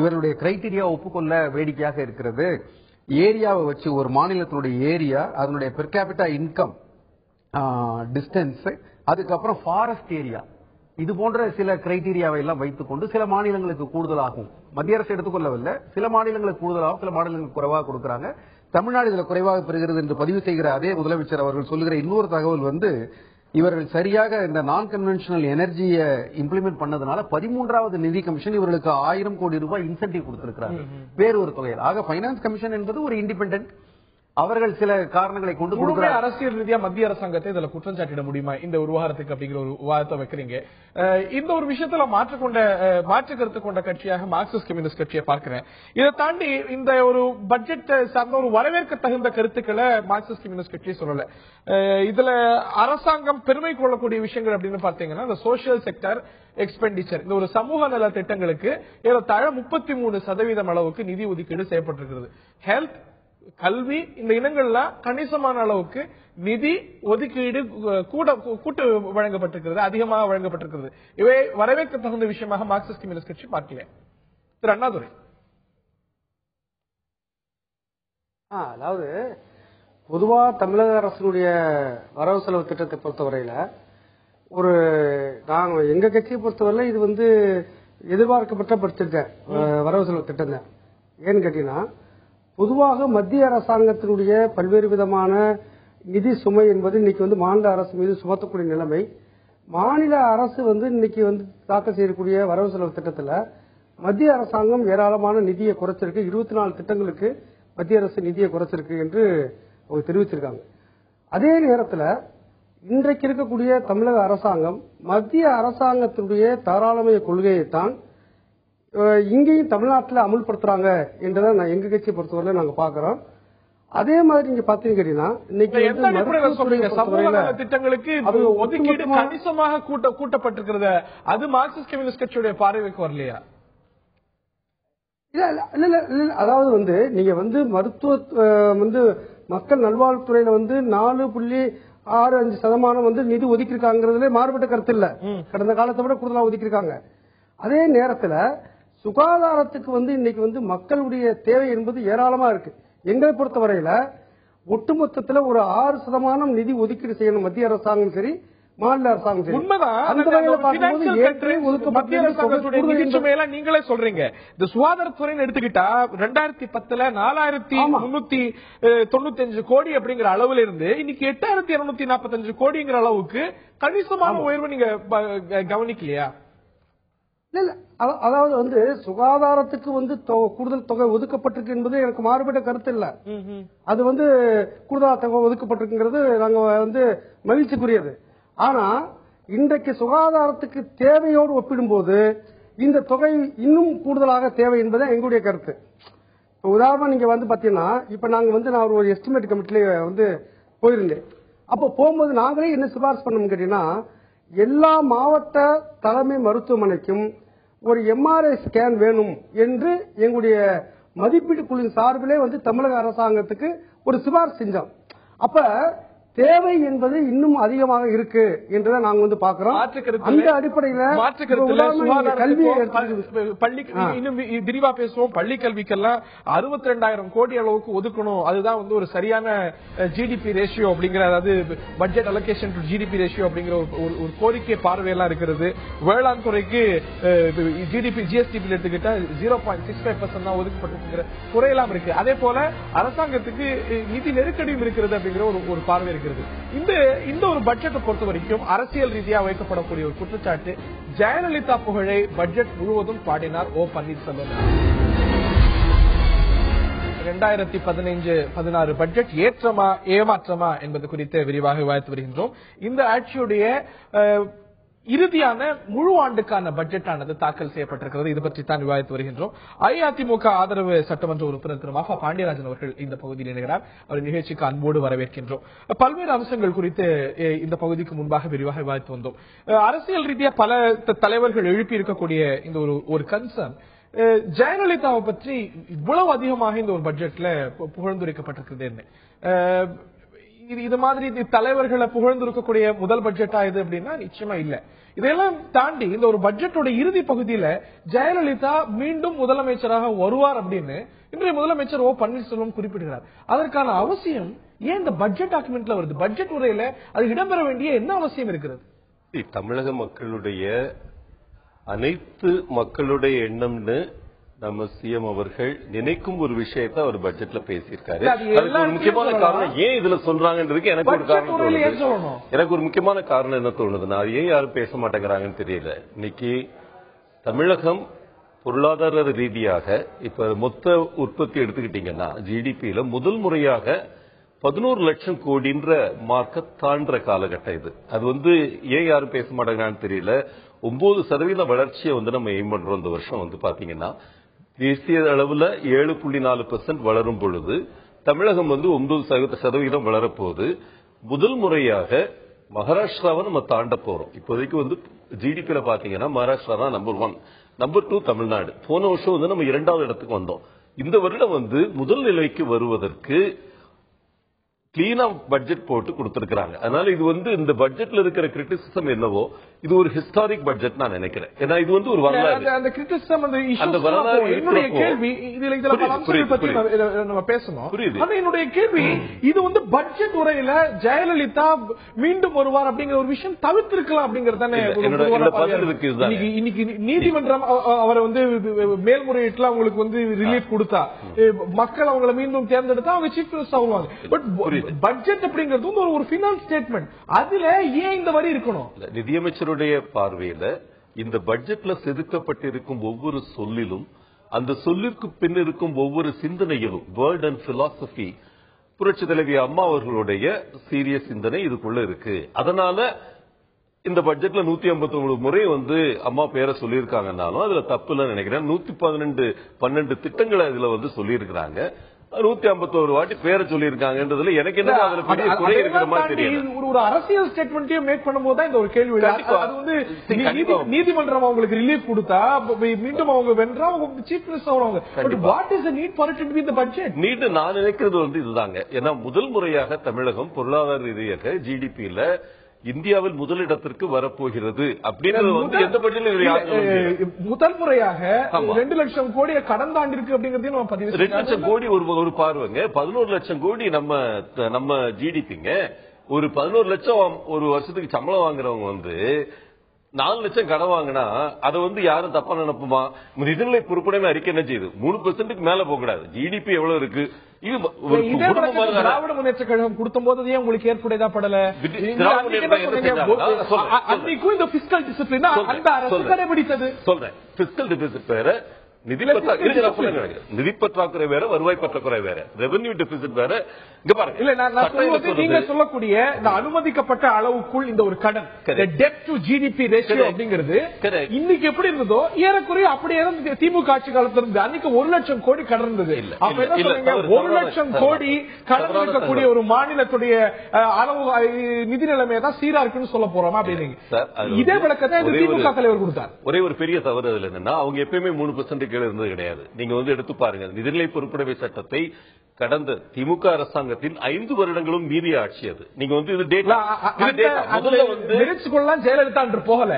இவருடைய கிரைட்டீரியா ஒப்புக்கொள்ள வேடிக்கையாக இருக்கிறது. ஏரியாவை வச்சு ஒரு மாநிலத்தினுடைய ஏரியா, அதனுடைய பெர் கேபிட்டா இன்கம், டிஸ்டன்ஸ், அதுக்கப்புறம் ஃபாரஸ்ட் ஏரியா, இது போன்ற சில கிரைட்டீரியாவை எல்லாம் வைத்துக் கொண்டு சில மாநிலங்களுக்கு கூடுதலாகும். மத்திய அரசு எடுத்துக்கொள்ளவில்லை, சில மாநிலங்களுக்கு கூடுதலாகும், சில மாநிலங்களுக்கு குறைவாக கொடுக்கிறாங்க. தமிழ்நாடு இதுல குறைவாக பெறுகிறது என்று பதிவு செய்கிற அதே முதலமைச்சர் அவர்கள் சொல்லுகிற இன்னொரு தகவல் இவர்கள் சரியாக இந்த நான் கன்வென்ஷனல் எனர்ஜியை இம்ப்ளிமெண்ட் பண்ணதுனால 13வது நிதி கமிஷன் இவர்களுக்கு 1000 கோடி ரூபாய் இன்சென்டிவ் கொடுத்திருக்கிறாங்க வேறு ஒரு தொகையில். ஆக பைனான்ஸ் கமிஷன் என்பது ஒரு இண்டிபெண்டன்ட், அவர்கள் சில காரணங்களை கொண்டு கொடுக்கிற அரசியல் ரீதியா மத்திய அரசாங்கத்தை இதுல குற்றம் சாட்டிட முடியுமா இந்த ஒரு விவகாரத்துக்கு அப்படிங்கிற ஒரு விவாதத்தை வைக்கிறீங்க. இந்த ஒரு விஷயத்துல மாற்று கருத்து கொண்ட கட்சியாக மார்க்சிஸ்ட் கம்யூனிஸ்ட் கட்சியை பார்க்கிறேன். இதை தாண்டி இந்த ஒரு பட்ஜெட் சார்ந்த ஒரு வரவேற்க தகுந்த கருத்துக்களை மார்க்சிஸ்ட் கம்யூனிஸ்ட் கட்சி சொல்லல. இதுல அரசாங்கம் பெருமை கொள்ளக்கூடிய விஷயங்கள் அப்படின்னு பாத்தீங்கன்னா, இந்த சோசியல் செக்டர் எக்ஸ்பெண்டிச்சர், இந்த ஒரு சமூக நல திட்டங்களுக்கு ஏறத்தாழ 33% அளவுக்கு நிதி ஒதுக்கீடு செய்யப்பட்டிருக்கிறது. ஹெல்த், கல்வி, இந்த இனங்கள்லாம் கணிசமான அளவுக்கு நிதி ஒதுக்கீடு கூட்டு வழங்கப்பட்டிருக்கிறது, அதிகமாக வழங்கப்பட்டிருக்கிறது. இவை வரவேற்க தகுந்த விஷயமாக மார்க்சிஸ்ட் கம்யூனிஸ்ட் கட்சி பார்க்கல. திரு அண்ணாதுரை, அதாவது பொதுவா தமிழக அரசுடைய வரவு செலவு திட்டத்தை பொறுத்தவரையில நாங்க எங்க கட்சியை பொறுத்தவரையில இது எதிர்பார்க்கப்பட்ட பட்ஜெட் வரவு செலவு திட்டம் தான். ஏன்னு கேட்டீங்கன்னா, பொதுவாக மத்திய அரசாங்கத்தினுடைய பல்வேறு விதமான நிதி சுமை என்பது இன்னைக்கு மாநில அரசு மீது சுமத்தக்கூடிய நிலைமை. மாநில அரசு இன்னைக்கு தாக்கல் செய்யக்கூடிய வரவு செலவு திட்டத்தில் மத்திய அரசாங்கம் ஏராளமான நிதியை குறைச்சிருக்கு. 24 திட்டங்களுக்கு மத்திய அரசு நிதியை குறைச்சிருக்கு என்று அவங்க தெரிவிச்சிருக்காங்க. அதே நேரத்தில் இன்றைக்கு இருக்கக்கூடிய தமிழக அரசாங்கம் மத்திய அரசாங்கத்தினுடைய தாராளமய கொள்கையைத்தான் இங்கேயும் தமிழ்நாட்டில் அமுல்படுத்துறாங்க என்றதான் எங்க கட்சியை பொறுத்தவரை நாங்க பாக்குறோம். அதே மாதிரி நீங்க பாத்தீங்கன்னா இன்னைக்கு திட்டங்களுக்கு ஒதுக்கீடு கணிசமாக கூட்டப்பட்டிருக்கிறது. அது மார்க்சிஸ்ட் கம்யூனிஸ்ட் கட்சியுடைய பார்வைக்கு வரலையா? இல்ல, அதாவது நீங்க மருத்துவ மக்கள் நல்வாழ்வுத்துறையில 4.65% நிதி ஒதுக்கிருக்காங்கிறதுல மாறுபட்ட கருத்து இல்ல. கடந்த காலத்தை விட கூடுதலா ஒதுக்கிருக்காங்க. அதே நேரத்தில் சுகாதாரத்துக்கு இன்னைக்கு மக்களுடைய தேவை என்பது ஏராளமா இருக்கு. எங்களை பொறுத்தவரையில ஒட்டுமொத்தத்தில் ஒரு 6% நிதி ஒதுக்கீடு செய்யணும் மத்திய அரசாங்கம் சரி, மாநில அரசாங்கம் சரி. நீங்களே சொல்றீங்க. இந்த சுகாதாரத்துறைன்னு எடுத்துக்கிட்டா 2010 4,395 கோடி அப்படிங்கிற அளவுல இருந்து இன்னைக்கு 8,245 கோடிங்கிற அளவுக்கு கணிசமான உயர்வு நீங்க கவனிக்கலையா? அதாவது சுகாதாரத்துக்கு கூடுதல் தொகை ஒதுக்கப்பட்டிருக்கு என்பது எனக்கு மாறுபட்ட கருத்து இல்ல. அது கூடுதல் தொகை ஒதுக்கப்பட்டிருக்குங்கிறது நாங்க மகிழ்ச்சிக்குரியது. ஆனா இன்றைக்கு சுகாதாரத்துக்கு தேவையோடு ஒப்பிடும்போது இந்த தொகை இன்னும் கூடுதலாக தேவை என்பது எங்களுடைய கருத்து. உதாரணம் நீங்க பாத்தீங்கன்னா, இப்ப நாங்க நான் ஒரு எஸ்டிமேட் கமிட்டில போயிருந்தேன். அப்ப போகும்போது நாங்களே என்ன சிபாரிசு பண்ணணும் கேட்டீங்கன்னா, எல்லா மாவட்ட தலைமை மருத்துவமனைக்கும் ஒரு எம்ஆர்ஐ ஸ்கேன் வேணும் என்று எங்களுடைய மதிப்பீட்டு குழுவின் சார்பிலே தமிழக அரசாங்கத்துக்கு ஒரு சிபாரிசு செஞ்சோம். அப்ப தேவை என்பது இன்னும் அதிகமாக இருக்கு என்றதை நாங்க வந்து பாக்குறோம். அந்த அடிப்படையில கல்வி இன்னும் விரிவா பேசுவோம். பள்ளி கல்விக்கெல்லாம் 62,000 கோடி அளவுக்கு ஒதுக்கணும். அதுதான் வந்து ஒரு சரியான ஜிடிபி ரேஷியோ அப்படிங்கிற, அதாவது budget allocation to GDP ratio அப்படிங்கிற ஒரு கோரிக்கை பார்வையெல்லாம் இருக்கிறது. வேளாண் துறைக்கு ஜிடிபி ஜிஎஸ்டிபி எடுத்துக்கிட்டா 0.65% தான் ஒதுக்கப்பட்டிருக்கிற குறையெல்லாம் இருக்கு. அதே போல அரசாங்கத்துக்கு நிதி நெருக்கடியும் இருக்கிறது அப்படிங்கிற ஒரு பார்வை இருக்கு. இந்த ஒரு பட்ஜெட்டை பொறுத்த வரைக்கும் அரசியல் ரீதியா வைக்கப்படக்கூடிய ஒரு குற்றச்சாட்டு, ஜெயலலிதா புகழை பட்ஜெட் முழுவதும் பாடினார் ஓ பன்னீர்செல்வம். 2015-16 பட்ஜெட் ஏற்றமா ஏமாற்றமா என்பது குறித்து விரிவாக விவாதித்து வருகின்றோம். இந்த ஆட்சியுடைய இறுதியான முழு ஆண்டுக்கான பட்ஜெட் ஆனது தாக்கல் செய்யப்பட்டிருக்கிறது. இது பற்றி தான் விவாதித்து வருகின்றோம். அஇஅதிமுக ஆதரவு சட்டமன்ற உறுப்பினர் திரு மாஃபா பாண்டியராஜன் அவர்கள் இந்த பகுதியில் இணைகிறார். அவர் நிகழ்ச்சிக்கு அன்போடு வரவேற்கின்றோம். பல்வேறு அம்சங்கள் குறித்து இந்த பகுதிக்கு முன்பாக விரிவாக விவாதித்து வந்தோம். அரசியல் ரீதியா பல தலைவர்கள் எழுப்பி இருக்கக்கூடிய இந்த ஒரு கன்சர்ன், ஜெயலலிதாவை பற்றி இவ்வளவு அதிகமாக இந்த ஒரு பட்ஜெட்ல புகழ்ந்துரைக்கப்பட்டிருக்கிறது என்ன? இது மாதிரி தலைவர்களை புகழ்ந்திருக்கக்கூடிய முதல் பட்ஜெட்டா இது அப்படின்னா நிச்சயமா இல்ல. இதெல்லாம் தாண்டி இந்த ஒரு பட்ஜெட்டோட இறுதி பகுதியில ஜெயலலிதா மீண்டும் முதலமைச்சராக வருவார் அப்படின்னு இன்றைய முதலமைச்சர் ஓ பன்னீர்செல்வம் குறிப்பிடுகிறார். அதற்கான அவசியம் ஏன் இந்த பட்ஜெட் டாக்குமெண்ட்ல வருது? பட்ஜெட் உரையில அது இடம்பெற வேண்டிய என்ன அவசியம் இருக்கிறது? தமிழக மக்களுடைய அனைத்து மக்களுடைய எண்ணம்னு நம்ம சிஎம் அவர்கள் நினைக்கும் ஒரு விஷயத்தை அவர் பட்ஜெட்ல பேசியிருக்காரு. அதுக்கு ஒரு முக்கியமான காரணம் ஏன் இதுல சொல்றாங்கன்றதுக்கு எனக்கு ஒரு காரணம் தோணுது. எனக்கு ஒரு முக்கியமான காரணம் என்ன தோணுதுன்னா, அது ஏன் யாரும் பேச மாட்டேங்கிறாங்கன்னு தெரியல. இன்னைக்கு தமிழகம் பொருளாதார ரீதியாக இப்ப மொத்த உற்பத்தி எடுத்துக்கிட்டீங்கன்னா ஜிடிபியில முதல் முறையாக 11 லட்சம் கோடின்ற மார்க்க தாண்ட காலகட்டம் இது. அது வந்து ஏன் யாரும் பேச மாட்டேங்கிறான்னு தெரியல. 9% வளர்ச்சியை வந்து நம்ம எய்ம் பண்றோம். இந்த வருஷம் வந்து பாத்தீங்கன்னா தேசிய அளவுல 7.4% வளரும் பொழுது தமிழகம் வந்து 9% வளரப்போகுது. முதல் முறையாக மகாராஷ்டிராவை நம்ம தாண்ட போறோம். இப்போதைக்கு வந்து ஜிடிபியில பாத்தீங்கன்னா மகாராஷ்டிரா தான் நம்பர் 1, நம்பர் 2 தமிழ்நாடு. போன வருஷம் வந்து நம்ம 2வது இடத்துக்கு வந்தோம். இந்த வருடம் வந்து முதல் நிலைக்கு வருவதற்கு கிளீனா பட்ஜெட் போட்டு கொடுத்திருக்காங்க. அதனால இது வந்து இந்த பட்ஜெட்ல இருக்கிற கிரிட்டிசிசம் என்னவோ இது ஒரு ஹிஸ்டாரிக் பட்ஜெட் நான் நினைக்கிறேன். ஏன்னா இது வந்து ஒரு வரலாறு. அந்த கிரிட்டிசிசம் அந்த வரலாறு. என்னுடைய கேள்வி இதுல பல அம்சங்கள் பத்தி நம்ம பேசணும். ஆனா என்னுடைய கேள்வி, இது வந்து பட்ஜெட் உரையில ஜெயலலிதா மீண்டும் வருவார் அப்படிங்கிற ஒரு விஷயம் தவிர்த்திருக்கலாம் அப்படிங்கறதானே இன்னைக்கு நீதிமன்றம் அவரை வந்து மேல்முறையீட்டுல அவங்களுக்கு வந்து ரிலீஃப் கொடுத்தா மக்கள் அவங்களை மீண்டும் தேர்ந்தெடுத்தா அவங்க சீஃப் மினிஸ்டர் ஆகுவாங்க. பட் பட்ஜெட் அப்படிங்கிறது ஒரு ஃபினான்ஸ் ஸ்டேட்மெண்ட். அதுல ஏன் இந்த வரி இருக்கணும்? நிதியமைச்சருடைய பார்வையில இந்த பட்ஜெட்ல செதுக்கப்பட்டிருக்கும் ஒவ்வொரு சொல்லிலும் அந்த சொல்லிற்கு பின் இருக்கும் ஒவ்வொரு சிந்தனையிலும் வேர்ட் அண்ட் பிலாசபி புரட்சி தலைவி அம்மா அவர்களுடைய சீரியஸ் சிந்தனை இதுக்குள்ள இருக்கு. அதனால இந்த பட்ஜெட்ல 159 முறை வந்து அம்மா பேரை சொல்லியிருக்காங்கன்னாலும் அதுல தப்புல நினைக்கிறேன். 112 திட்டங்களை இதுல வந்து சொல்லியிருக்கிறாங்க. 151 வாட்டி பேரை சொல்லியிருக்காங்கன்றதுல எனக்கு என்ன அதுல பெரிய குறை இருக்கிற மாதிரி தெரியல. ஒரு அரசியல் ஸ்டேட்மெண்ட்டையும் மேக் பண்ணும்போது தான் இந்த ஒரு கேள்வி. அது வந்து நீதிமன்றம் அவங்களுக்கு ரிலீஃப் கொடுத்தா மீண்டும் அவங்க வென்றா அவங்க சீஃப் மினிஸ்டர் ஆவாங்க. But what is the need for it to be the budget? Need நான் நினைக்கிறது வந்து இதுதாங்க. ஏன்னா முதல் முறையாக தமிழகம் பொருளாதார ரீதியாக ஜிடிபியில இந்தியாவில் முதலிடத்திற்கு வரப்போகிறது அப்படின்றது வந்து எந்த பட்ஜெட்ல முதல் முறையாக 2 லட்சம் கோடியை கடந்த ஆண்டிருக்கு அப்படிங்கறதையும் நம்ம பதிவு 2 லட்சம் கோடி ஒரு பார்வைங்க. 11 லட்சம் கோடி நம்ம ஜிடிபிங்க. ஒரு 11 லட்சம் ஒரு வருஷத்துக்கு சம்பளம் வாங்குறவங்க வந்து 4 லட்சம் கடன் வாங்கினா அதை வந்து யாரும் தப்பா நினைப்புமா? நிதிநிலை பொறுப்புடைமை அறிக்கை என்ன செய்யுது? 3% மேல போக கூடாது. ஜிடிபி எவ்வளவு இருக்கு? திராவிட முன்னேற்ற கழகம் கொடுத்த போது உங்களுக்கு ஏற்புடையதா படல? அன்னைக்கும் இந்த பிஸ்கல் டிசிப்ளின் அந்த அரசு கடைபிடித்தது. சொல்றேன், பிஸ்கல் டிசிப்ளின் வேற, நிதி பற்றாக்குறை வேற, வருவாய் பற்றாக்குறை வேற, ரெவென்யூ டெபிசிட் வேற. இங்க பாருங்க, இல்ல நான் நீங்க சொல்லக்கூடிய இந்த அனுமதிக்கப்பட்ட அளவுக்குள் இந்த ஒரு கடன் டெட் டு ஜிடிபி ரேஷியோ அப்படிங்கிறது இன்னைக்கு எப்படி இருந்ததோ ஏறக்குறைய அப்படியே திமுக ஆட்சி காலத்துல இருந்து அன்னைக்கு 1 லட்சம் கோடி கடன் இருந்தது. அப்ப என்ன சொல்றீங்க? 1 லட்சம் கோடி கடன் இருக்கக்கூடிய ஒரு மாநிலத்துடைய அளவு நிதி நிலைமையை தான் சீரா இருக்குன்னு சொல்ல போறோமா அப்படின்னு இதே விளக்கத்தை திமுக தலைவர் கொடுத்தார். ஒரே ஒரு பெரிய தவறு அதுல என்னன்னா, அவங்க எப்பயுமே 3% கீழே இருந்தது கிடையாது. நீங்க வந்து எடுத்து பாருங்க, நிதிநிலை பொறுப்புடைமை சட்டத்தை கடந்த திமுக அரசாங்கத்தின் 5 வருடங்களும் மீறிய ஆட்சி அது. நீங்க வந்து இது டேட்டா முதல்ல வந்து ஜெயலலிதா என்று போகல.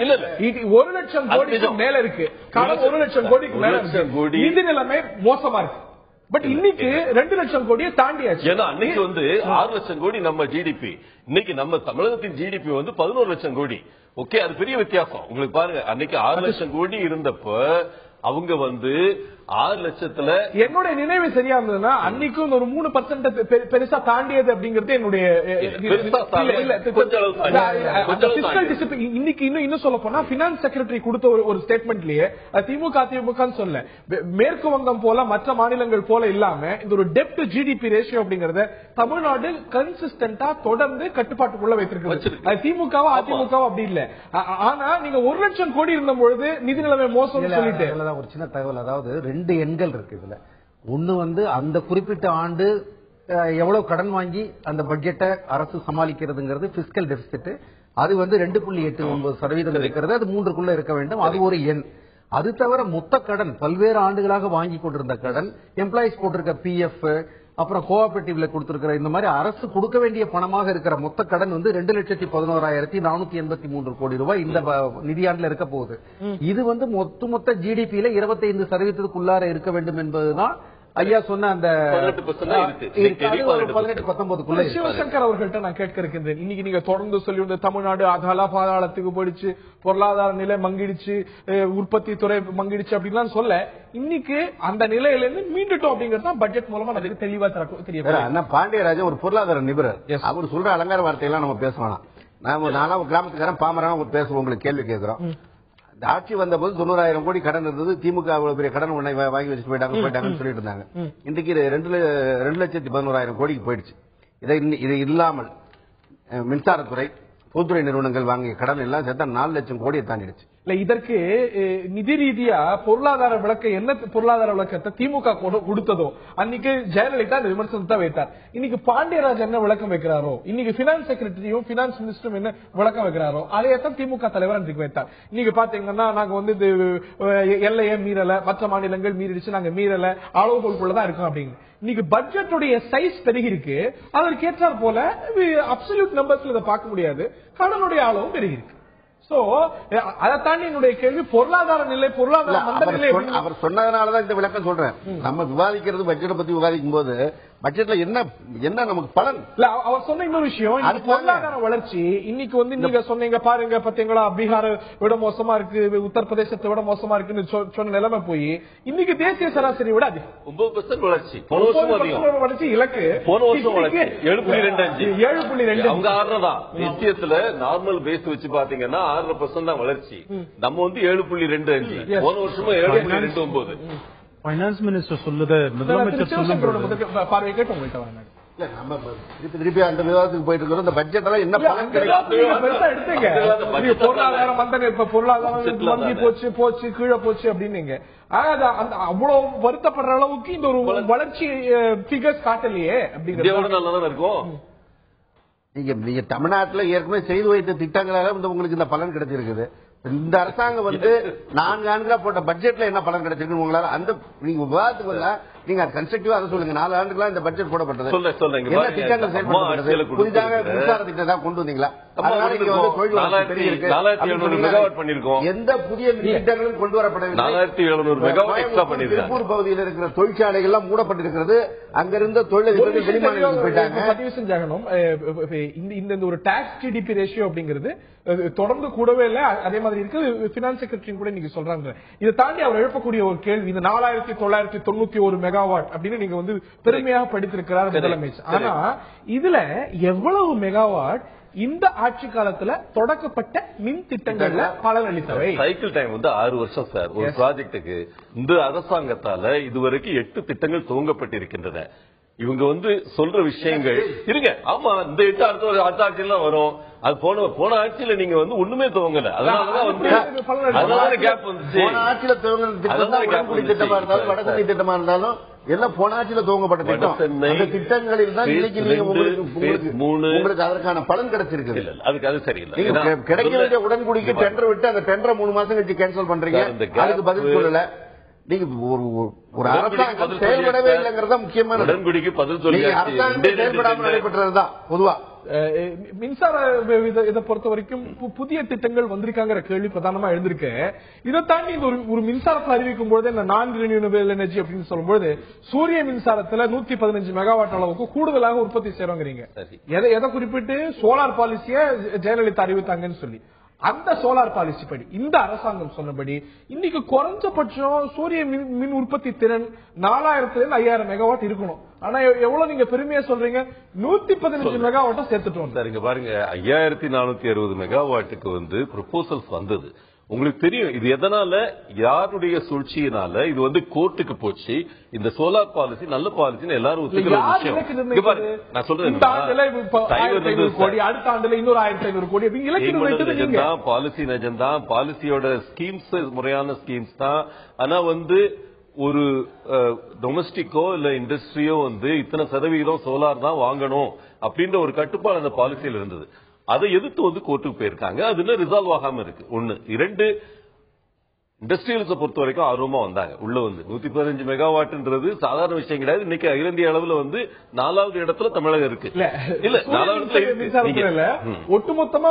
1 லட்சம் கோடிக்கு மேல இருக்கு. கடன் 1 லட்சம் கோடிக்கு மேல இருக்கு. நிதி நிலைமை மோசமா இருக்கு. பட் இன்னைக்கு 2 லட்சம் கோடியை தாண்டியாச்சு. ஏன்னா அன்னைக்கு வந்து 6 லட்சம் கோடி நம்ம ஜிடிபி, இன்னைக்கு நம்ம தமிழகத்தின் ஜிடிபி வந்து 11 லட்சம் கோடி. ஓகே, அது பெரிய வித்தியாசம். உங்களுக்கு பாருங்க, அன்னைக்கு 6 லட்சம் கோடி இருந்தப்ப அவங்க வந்து 6 லட்சத்துல, என்னுடைய நினைவு சரியா இருந்ததுன்னா அன்னைக்கும் ஒரு 3% பெருசா தாண்டியது அப்படிங்கிறது என்னுடைய இன்னைக்கு இன்னும் சொல்ல போனா பினான்ஸ் செக்ரட்டரி கொடுத்த ஒரு ஸ்டேட்மெண்ட்லயே திமுக அதிமுக சொல்ல, மேற்கு வங்கம் போல மற்ற மாநிலங்கள் போல இல்லாம இந்த ஒரு டெப்ட் ஜிடிபி ரேஷியோ அப்படிங்கறத தமிழ்நாடு கன்சிஸ்டன்டா தொடர்ந்து கட்டுப்பாட்டுக்குள்ள வைத்திருக்கு. திமுகவோ அதிமுகவோ அப்படி இல்ல. ஆனா நீங்க 1 லட்சம் கோடி இருந்த பொழுது நிதி நிலைமை மோசம் சொல்லிட்டு ஒரு சின்ன தகவல், அதாவது 2 எண்கள் இருக்கு இதுல. ஒண்ணு வந்து அந்த குறிப்பிட்ட ஆண்டு எவ்வளவு கடன் வாங்கி அந்த பட்ஜெட்டை அரசு சமாளிக்கிறதுங்கிறது பிஸ்கல் டெபிசிட். அது வந்து 2.89% இருக்கிறது. அது 3க்குள்ள இருக்க வேண்டும். அது ஒரு எண். அது தவிர மொத்த கடன், பல்வேறு ஆண்டுகளாக வாங்கி கொண்டிருந்த கடன், எம்ப்ளாயிஸ் போட்டிருக்க PF, அப்புறம் கோஆபரேட்டிவ்ல கொடுத்திருக்கிற இந்த மாதிரி அரசு கொடுக்க வேண்டிய பணமாக இருக்கிற மொத்த கடன் வந்து 2,11,483 கோடி ரூபாய் இந்த நிதியாண்டுல இருக்க போகுது. இது வந்து மொத்த ஜிடிபியில 25% இருக்க வேண்டும் என்பதுதான் ஐயா சொன்ன அந்த 18-19 சிவசங்கர் அவர்கள்ட்ட நான் கேட்க இருக்கின்றேன். இன்னைக்கு நீங்க தொடர்ந்து சொல்லி தமிழ்நாடு அகால பாதாளத்துக்கு போயிடுச்சு, பொருளாதார நிலை மங்கிடுச்சு, உற்பத்தி துறை மங்கிடுச்சு அப்படின்லாம் சொல்ல, இன்னைக்கு அந்த நிலையில இருந்து மீண்டுட்டோம் அப்படிங்கறது தான் பட்ஜெட் மூலமா நமக்கு தெளிவா தெரியும். பாண்டியராஜன் ஒரு பொருளாதார நிபுணர், அவர் சொல்ற அலங்கார வார்த்தையெல்லாம் நம்ம பேசலாம். நானும் கிராமத்துக்காரன் பாமரன் பேசுவோம், உங்களுக்கு கேள்வி கேட்கிறோம். இந்த ஆட்சி வந்த போது 90,000 கோடி கடன் இருந்தது. திமுக அவ்வளவு பெரிய கடன் உடனே வாங்கி வச்சு போயிட்டாங்கன்னு சொல்லிட்டு இருந்தாங்க. இன்றைக்கு 2,11,000 கோடிக்கு போயிடுச்சு. இதை இல்லாமல் மின்சாரத்துறை, பொதுத்துறை நிறுவனங்கள் வாங்கிய கடன் எல்லாம் சேர்த்தா 4 லட்சம் கோடியை தாண்டிடுச்சு. இல்ல, இதற்கு நிதி ரீதியா பொருளாதார விளக்கத்தை திமுக கொடுத்ததோ அன்னைக்கு ஜெயலலிதா இந்த விமர்சனத்தை வைத்தார். இன்னைக்கு பாண்டியராஜ் என்ன விளக்கம் வைக்கிறாரோ, இன்னைக்கு பினான்ஸ் செக்ரட்டரியும் பினான்ஸ் மினிஸ்டரும் என்ன விளக்கம் வைக்கிறாரோ அதையத்தான் திமுக தலைவர் அன்றைக்கு வைத்தார். இன்னைக்கு பாத்தீங்கன்னா நாங்க வந்து எல்லையை மீறல, மற்ற மாநிலங்கள் மீறிடுச்சு, நாங்க மீறல, அளவுகோலுக்குள்ளதான் இருக்கோம் அப்படிங்க. இன்னைக்கு பட்ஜெட்டுடைய சைஸ் பெருகி இருக்கு. அதற்கு ஏற்றார் போல அப்சல்யூட் நம்பர்ஸ்ல இதை பார்க்க முடியாது, கடனுடைய அளவும் பெருகி இருக்கு. சோ அதை தாண்டி என்னுடைய கேள்வி பொருளாதார நிலை, பொருளாதார மந்தநிலை. அவர் சொன்னதுனாலதான் இந்த விளக்கம் சொல்றேன். நம்ம விவாதிக்கிறது பட்ஜெட்டை பத்தி விவாதிக்கும் போது பட்ஜெட்ல என்ன நமக்கு பலன் இல்ல. அவர் சொன்ன இன்னொரு விஷயம், பொருளாதார வளர்ச்சி இன்னைக்கு வந்து நீங்க சொன்னீங்க பாருங்க, பாத்தீங்களா பீகாரை விட மோசமா இருக்கு, உத்தரப்பிரதேசத்தை விட மோசமா இருக்குன்னு சொன்ன நிலைமை போய் இன்னைக்கு தேசிய சராசரி விட அதிகம் 9% வளர்ச்சி. வளர்ச்சி இலக்கு போன வருஷம் வளர்ச்சி 7.2. அவங்க 6 தான். தேசியத்துல நார்மல் பேஸ் வச்சு பாத்தீங்கன்னா 6% தான் வளர்ச்சி. நம்ம வந்து 7.25. போன வருஷமும் 7.29. பைனான்ஸ் மினிஸ்டர் சொல்லுது, முதலமைச்சர் பார்வை கேட்டு உங்கள்கிட்ட வரேன். திருப்பி அந்த விவாதத்துக்கு போயிட்டு இருக்கிறோம். இந்த பட்ஜெட் எல்லாம் என்ன பலன் கிடைக்கும்? பொருளாதார மந்தனை, இப்ப பொருளாதாரம் மங்கி போச்சு கீழே போச்சு அப்படின்னு அவ்வளவு வருத்தப்படுற அளவுக்கு இந்த ஒரு வளர்ச்சி பிகர்ஸ் காட்டலையே அப்படிங்கிறது இருக்கும். நீங்க தமிழ்நாட்டில் ஏற்கனவே செய்து வைத்த திட்டங்களால உங்களுக்கு இந்த பலன் கிடைச்சிருக்குது. இந்த அரசாங்கம் வந்து 4 ஆண்டுகளா போட்ட பட்ஜெட்ல என்ன பலன் கிடைச்சிருக்கு உங்களால அந்த நீங்க விவாதத்துக்கு வந்தா நீங்க கன்ஸ்ட்ரக்டிவா அதை சொல்லுங்க. 4 ஆண்டுகளா இந்த பட்ஜெட் போடப்பட்டது, என்ன திட்டங்கள் செயல்படுத்தப்பட்டது, புதிதாக மின்சார திட்டம் தான் கொண்டு வந்தீங்களா, எந்த புதிய திட்டங்களும் கொண்டு வரப்படவில்லை. திருப்பூர் பகுதியில் இருக்கிற தொழிற்சாலைகள் எல்லாம் மூடப்பட்டிருக்கிறது. அங்கிருந்த தொழிலதிபர்கள் வெளிமாநிலங்களுக்கு போயிட்டாங்க. பதிவு செஞ்சாகணும். இந்த ஒரு டாக்ஸ் ஜிடிபி ரேஷியோ அப்படிங்கிறது தொடர்ந்து கூடவே இல்லை, அதே மாதிரி இருக்கு. பினான்ஸ் செக்ரட்டரி கூட நீங்க சொல்றாங்க. இதை தாண்டி அவர் எழுப்பக்கூடிய ஒரு கேள்வி, இந்த 4,991 மெகாவாட் அப்படின்னு நீங்க வந்து பெருமையாக படித்திருக்கிறார் முதலமைச்சர். ஆனா இதுல எவ்வளவு மெகாவாட் இந்த ஆட்சி காலத்துல தொடக்கப்பட்ட மின் திட்டங்கள்ல பலனளித்தவை? சைக்கிள் டைம் வந்து 6 வருஷம் சார் ஒரு ப்ராஜெக்டுக்கு. இந்த அரசாங்கத்தால இதுவரைக்கும் 8 திட்டங்கள் துவங்கப்பட்டிருக்கின்றன. இவங்க வந்து சொல்ற விஷயங்கள் இருங்க. ஆமா, இந்த 8 அடுத்த ஆட்சியெல்லாம் வரும். அது போன ஆட்சியில நீங்க வந்து ஒண்ணுமே துவங்கல. அதனாலதான் கேப் வந்துச்சு. போன ஆட்சியில துவங்கின திட்டமா இருந்தாலும் வடசென்னை திட்டமா இருந்தாலும் எல்லாம் போன ஆட்சியில துவங்கப்பட்ட திட்டம். அந்த திட்டங்களில் தான் இன்னைக்கு உங்களுக்கு அதற்கான பலன் கிடைச்சிருக்கு. அதுக்கு அது சரியில்லை. கிடைக்க வேண்டிய உடன்குடிக்கு டெண்டர் விட்டு அந்த டெண்டரை 3 மாசம் கழிச்சு கேன்சல் பண்றீங்க. அதுக்கு பதில் சொல்லல. நீங்க ஒரு அரசாங்கம் செயல்படவே இல்லைங்கிறதா முக்கியமான உடன்படிக்கை பதில் சொல்லி அரசாங்கம் செயல்படாமல் நடைபெற்றதுதான் பொதுவா. மின்சார இதை பொறுத்த வரைக்கும் புதிய திட்டங்கள் வந்திருக்காங்கிற கேள்வி பிரதானமா எழுந்திருக்கு. இதை தாண்டி இந்த ஒரு மின்சாரத்தை அறிவிக்கும் போது இந்த நான் ரினியூவபிள் எனர்ஜி அப்படின்னு சொல்லும்போது சூரிய மின்சாரத்துல 115 மெகாவாட் அளவுக்கு கூடுதலாக உற்பத்தி செய்யறோங்கிறீங்க. எதை குறிப்பிட்டு சோலார் பாலிசிய ஜெயலலிதா அறிவித்தாங்கன்னு சொல்லி அந்த சோலார் பாலிசி படி இந்த அரசாங்கம் சொன்னபடி இன்னைக்கு குறைஞ்சபட்சம் சூரிய மின் உற்பத்தி திறன் 4000 இருந்து 5000 மெகாவாட் இருக்கணும். ஆனா எவ்வளவு நீங்க பெருமையா சொல்றீங்க 115 மெகாவாட்டா சேர்த்துட்டோம். சரிங்க பாருங்க, 5460 மெகாவாட்டுக்கு ப்ரொபோசல்ஸ் வந்தது. உங்களுக்கு தெரியும் இது எதனால, யாருடைய சூழ்ச்சியினால இது கோர்ட்டுக்கு போச்சு. இந்த சோலார் பாலிசி நல்ல பாலிசின்னு எல்லாரும் ஒத்துக்கிற விஷயம். நான் சொல்றேன் அடுத்த ஆண்டுல இன்னொரு 1500 கோடி பாலிசி நிஜம்தான், பாலிசியோட ஸ்கீம்ஸ் முறையான ஸ்கீம்ஸ் தான். ஆனா ஒரு டொமஸ்டிக்கோ இல்ல இண்டஸ்ட்ரியோ இத்தனை சதவீதம் சோலார் தான் வாங்கணும் அப்படின்ற ஒரு கட்டுப்பாடு அந்த பாலிசியில் இருந்தது. அதை எதிர்த்து கோர்ட்டுக்கு போயிருக்காங்க. அது இன்னும் ரிசால்வ் ஆகாம இருக்கு. 1 2 இண்டஸ்ட்ரியல்ஸை பொறுத்த வரைக்கும் ஆர்வமா வந்தாங்க. உள்ள 115 மெகாவாட்ன்றது சாதாரண விஷயம் கிடையாது. இன்னைக்கு அகில இந்திய அளவுல 4வது இடத்துல தமிழகம் இருக்கு. இல்ல 4வது ஒட்டுமொத்தமா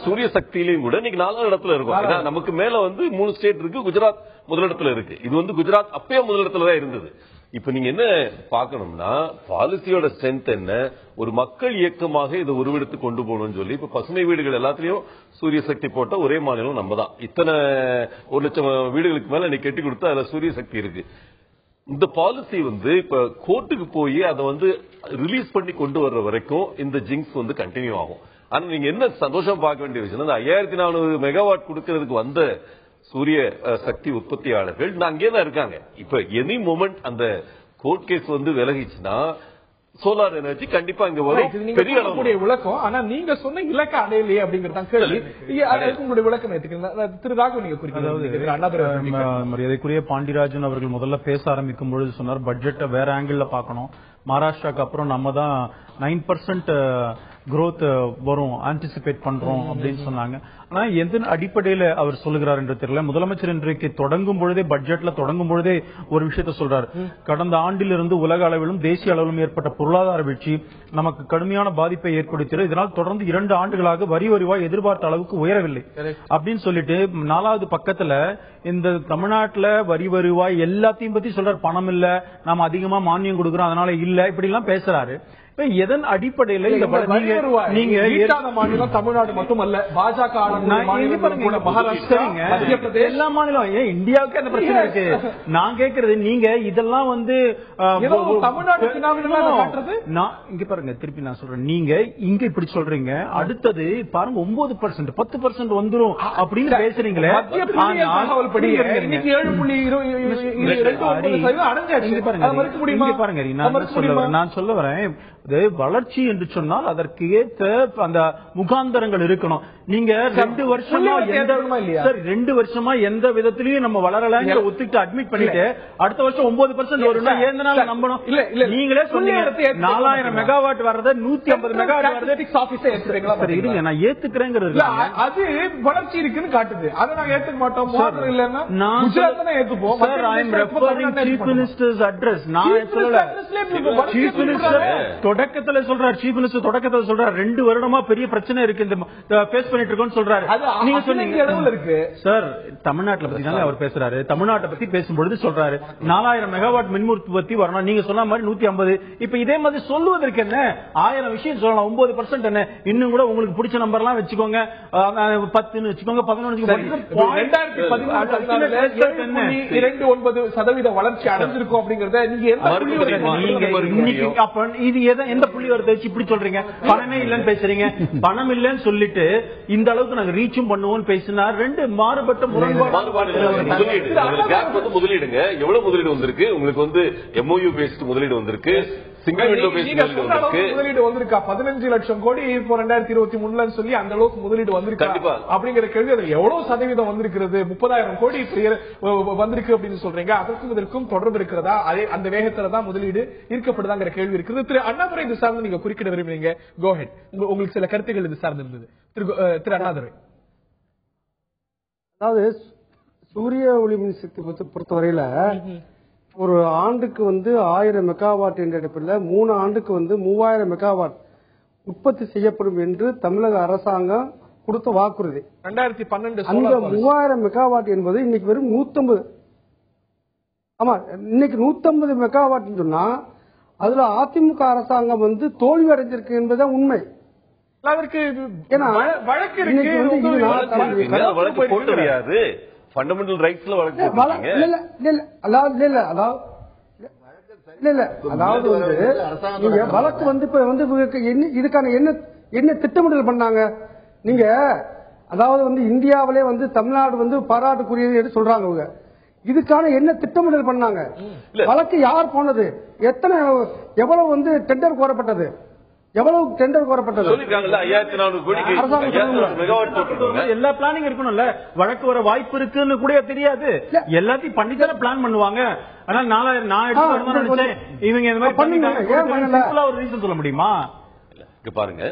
சூரிய சக்தியிலையும் கூட இன்னைக்கு 4வது இடத்துல இருக்கும். ஏன்னா நமக்கு மேல 3 ஸ்டேட் இருக்கு. குஜராத் முதலிடத்துல இருக்கு. இது குஜராத் அப்பயே முதலிடத்துலதான் இருந்தது. இப்ப நீங்க என்ன பாக்கணும்னா பாலிசியோட ஸ்ட்ரென்த் என்ன, ஒரு மக்கள் இயக்கமாக இதை உருவெடுத்து கொண்டு போகணும்னு சொல்லி இப்ப பசுமை வீடுகள் எல்லாத்திலயும் சூரிய சக்தி போட்ட ஒரே மாநிலம் நம்ம தான். இத்தனை 1 லட்சம் வீடுகளுக்கு மேல நீ கட்டி கொடுத்தா அதுல சூரிய சக்தி இருக்கு. இந்த பாலிசி இப்ப கோர்ட்டுக்கு போய் அதை ரிலீஸ் பண்ணி கொண்டு வர்ற வரைக்கும் இந்த ஜிங்ஸ் கண்டினியூ ஆகும். ஆனா நீங்க என்ன சந்தோஷம் பார்க்க வேண்டிய விஷயம், இந்த 5400 மெகாவாட் கொடுக்கறதுக்கு வந்த சூரிய சக்தி உற்பத்தியாளர்கள் அங்கேதான் இருக்காங்க. இப்ப எனி மொமெண்ட் அந்த கோர்ட் கேஸ் விலகிச்சுன்னா சோலார் எனர்ஜி கண்டிப்பா இங்க வரும். பெரிய அளவுடைய விளக்கம். ஆனா நீங்க சொன்ன இலக்க அடையலையே அப்படிங்கறதான் கேள்வி. உங்களுடைய விளக்கம் எடுத்துக்கிறேன். திரு ராகவ் நீங்க குறிப்பிட்ட மரியாதைக்குரிய பாண்டியராஜன் அவர்கள் முதல்ல பேச ஆரம்பிக்கும் பொழுது சொன்னார் பட்ஜெட்டை வேற ஆங்கிள் பார்க்கணும். மகாராஷ்டிராக்கு அப்புறம் நம்ம தான் 9% growth வரும் ஆன்டிசிபேட் பண்றோம் அப்படின்னு சொன்னாங்க. ஆனா எந்த அடிப்படையில அவர் சொல்லுகிறார் என்று தெரியல. முதலமைச்சர் இன்றைக்கு தொடங்கும் பொழுதே பட்ஜெட்ல தொடங்கும் பொழுதே ஒரு விஷயத்த சொல்றாரு. கடந்த ஆண்டிலிருந்து உலக அளவிலும் தேசிய அளவிலும் ஏற்பட்ட பொருளாதார வீழ்ச்சி நமக்கு கடுமையான பாதிப்பை ஏற்படுத்தியது. இதனால் தொடர்ந்து 2 ஆண்டுகளாக வரி வருவாய் எதிர்பார்த்த அளவுக்கு உயரவில்லை அப்படின்னு சொல்லிட்டு 4வது பக்கத்துல இந்த தமிழ்நாட்டுல வரி வருவாய் எல்லாத்தையும் பத்தி சொல்றாரு. பணம் இல்ல, நாம அதிகமா மானியம் கொடுக்கிறோம் அதனால இல்ல, இப்படி எல்லாம் பேசுறாரு. எதன் அடிப்படையில நீங்க மாநிலம் தமிழ்நாடு மட்டுமல்ல, பாஜக எல்லா மாநிலம் ஏன் இந்தியாவுக்கு அந்த பிரச்சனை இருக்கு. நான் கேட்கறது நீங்க இதெல்லாம் தமிழ்நாடு இங்க பாருங்க, திருப்பி நான் சொல்றேன். நீங்க இங்க இப்படி சொல்றீங்க, அடுத்தது பாருங்க 9% 10% வந்துரும் அப்படின்னு பேசுறீங்களே. நான் சொல்ல வரேன், வளர்ச்சி என்று சொன்னால் அதற்கு ஏற்ற அந்த முகாந்தரங்கள் இருக்கணும். நீங்க 2 வருஷமா எந்த விதத்திலையும் நம்ம வளரலங்கிற ஒத்துக்கிட்டு அட்மிட் பண்ணிட்டு அடுத்த வருஷம் 9% வரும்னா ஏந்தனால நம்பணும்? நீங்களே சொன்னீங்க 4000 மெகாவாட் வர்றத 150 மெகாவாட் வர்றது இருங்க, நான் ஏத்துக்கிறேங்கிறது அது வளர்ச்சி இருக்குன்னு காட்டுது. அதை நாங்க ஏத்துக்க மாட்டோம். சீஃப் மினிஸ்டர்ஸ் அட்ரஸ் நான் சீஃப் மினிஸ்டர் தொடக்கத்துல சொல்றாரு. சீஃப் மினிஸ்டர் தொடக்கத்துல சொல்றாரு 2 வருடமா பெரிய பிரச்சனை இருக்கு இந்த பேஸ் பண்ணிட்டு இருக்கோம்னு சொல்றாரு. நீங்க சொன்னீங்க இருக்கு சார், தமிழ்நாட்டுல பத்தி தாங்க அவர் பேசுறாரு. தமிழ்நாட்டை பத்தி பேசும்பொழுது சொல்றாரு 4000 மெகாவாட் மின் உற்பத்தி வரணும். நீங்க சொன்ன மாதிரி 150. இப்ப இதே மாதிரி சொல்லுவதற்கு என்ன 1000 விஷயம் சொல்லலாம். 9% என்ன, இன்னும் கூட உங்களுக்கு பிடிச்ச நம்பர் எல்லாம் வச்சுக்கோங்க, 10 வச்சுக்கோங்க, 11 2029% வளர்ச்சி அடைஞ்சிருக்கும் அப்படிங்கறத நீங்க இது எந்த புள்ளி வரதை வச்சு இப்படி சொல்றீங்க? பணமே இல்லன்னு பேசுறீங்க. பணம் இல்லன்னு சொல்லிட்டு இந்த அளவுக்கு நாங்க ரீச்சும் பண்ணுவோம் பேசினா 2 மாறுபட்ட முதலீடுங்க. எவ்வளவு முதலீடு வந்திருக்கு உங்களுக்கு? MOU பேஸ்ட் முதலீடு வந்திருக்கு, சிங்கிள் விண்டோ பேஸ்ட் முதலீடு வந்திருக்கா? 15 லட்சம் கோடி இப்போ 2023 சொல்லி அந்த அளவுக்கு முதலீடு வந்திருக்கு அப்படிங்கிற கேள்வி. எவ்வளவு சதவீதம் வந்திருக்கிறது? 30,000 கோடி வந்திருக்கு அப்படின்னு சொல்றீங்க. அதற்கும் இதற்கும் தொடர்பு இருக்கிறதா? அதே அந்த வேகத்துல தான் முதலீடு ஈர்க்கப்படுதாங்கிற கேள்வி இருக்குது. திரு அண்ணாதுரை இது சார்ந்து நீங்க குறுக்கிட விரும்புறீங்க. கோ ஹெட், உங்களுக்கு சில கருத்துக்கள் இது சார்ந்து இருந்தது. திரு அண்ணாதுரை. அதாவது சூரிய ஒளி மின்சக்தி பொறுத்தவரையில ஒரு ஆண்டுக்கு 1000 மெகாவாட் என்ற இடத்துல 3 ஆண்டுக்கு 3000 மெகாவாட் உற்பத்தி செய்யப்படும் என்று தமிழக அரசாங்கம் கொடுத்த வாக்குறுதி. 2012 அந்த 3000 மெகாவாட் என்பது இன்னைக்கு வெறும் 150. ஆமா, இன்னைக்கு 150 மெகாவாட் சொன்னா அதுல அதிமுக அரசாங்கம் தோல்வி அடைஞ்சிருக்கு என்பதுதான் உண்மை. அதற்கு வழக்கு இருக்கு. ஃபண்டமெண்டல் ரைட்ஸ்ல வழக்கு அதாவது நீங்க வழக்கு இப்ப இதுக்கான என்ன திட்டமிடல் பண்ணாங்க நீங்க? அதாவது இந்தியாவிலே தமிழ்நாடு பாராட்டுக்குரியது என்று சொல்றாங்க அவங்க. இதுக்கான என்ன திட்டமிடல் பண்ணாங்க? வழக்கு யார் போனது? எவ்வளவு டெண்டர் கோரப்பட்டது? எவ்வளவு டெண்டர் கோரப்பட்டது? எல்லா பிளானிங் இருக்கணும்ல. வழக்கு வர வாய்ப்பு இருக்குன்னு கூட தெரியாது. எல்லாத்தையும் பண்ணித்தானே பிளான் பண்ணுவாங்க. ஆனா நான் எடுத்து இவங்க இந்த மாதிரி பண்ணிட்டாங்க ஒரு ரீசன் சொல்ல முடியுமா? பாருங்க,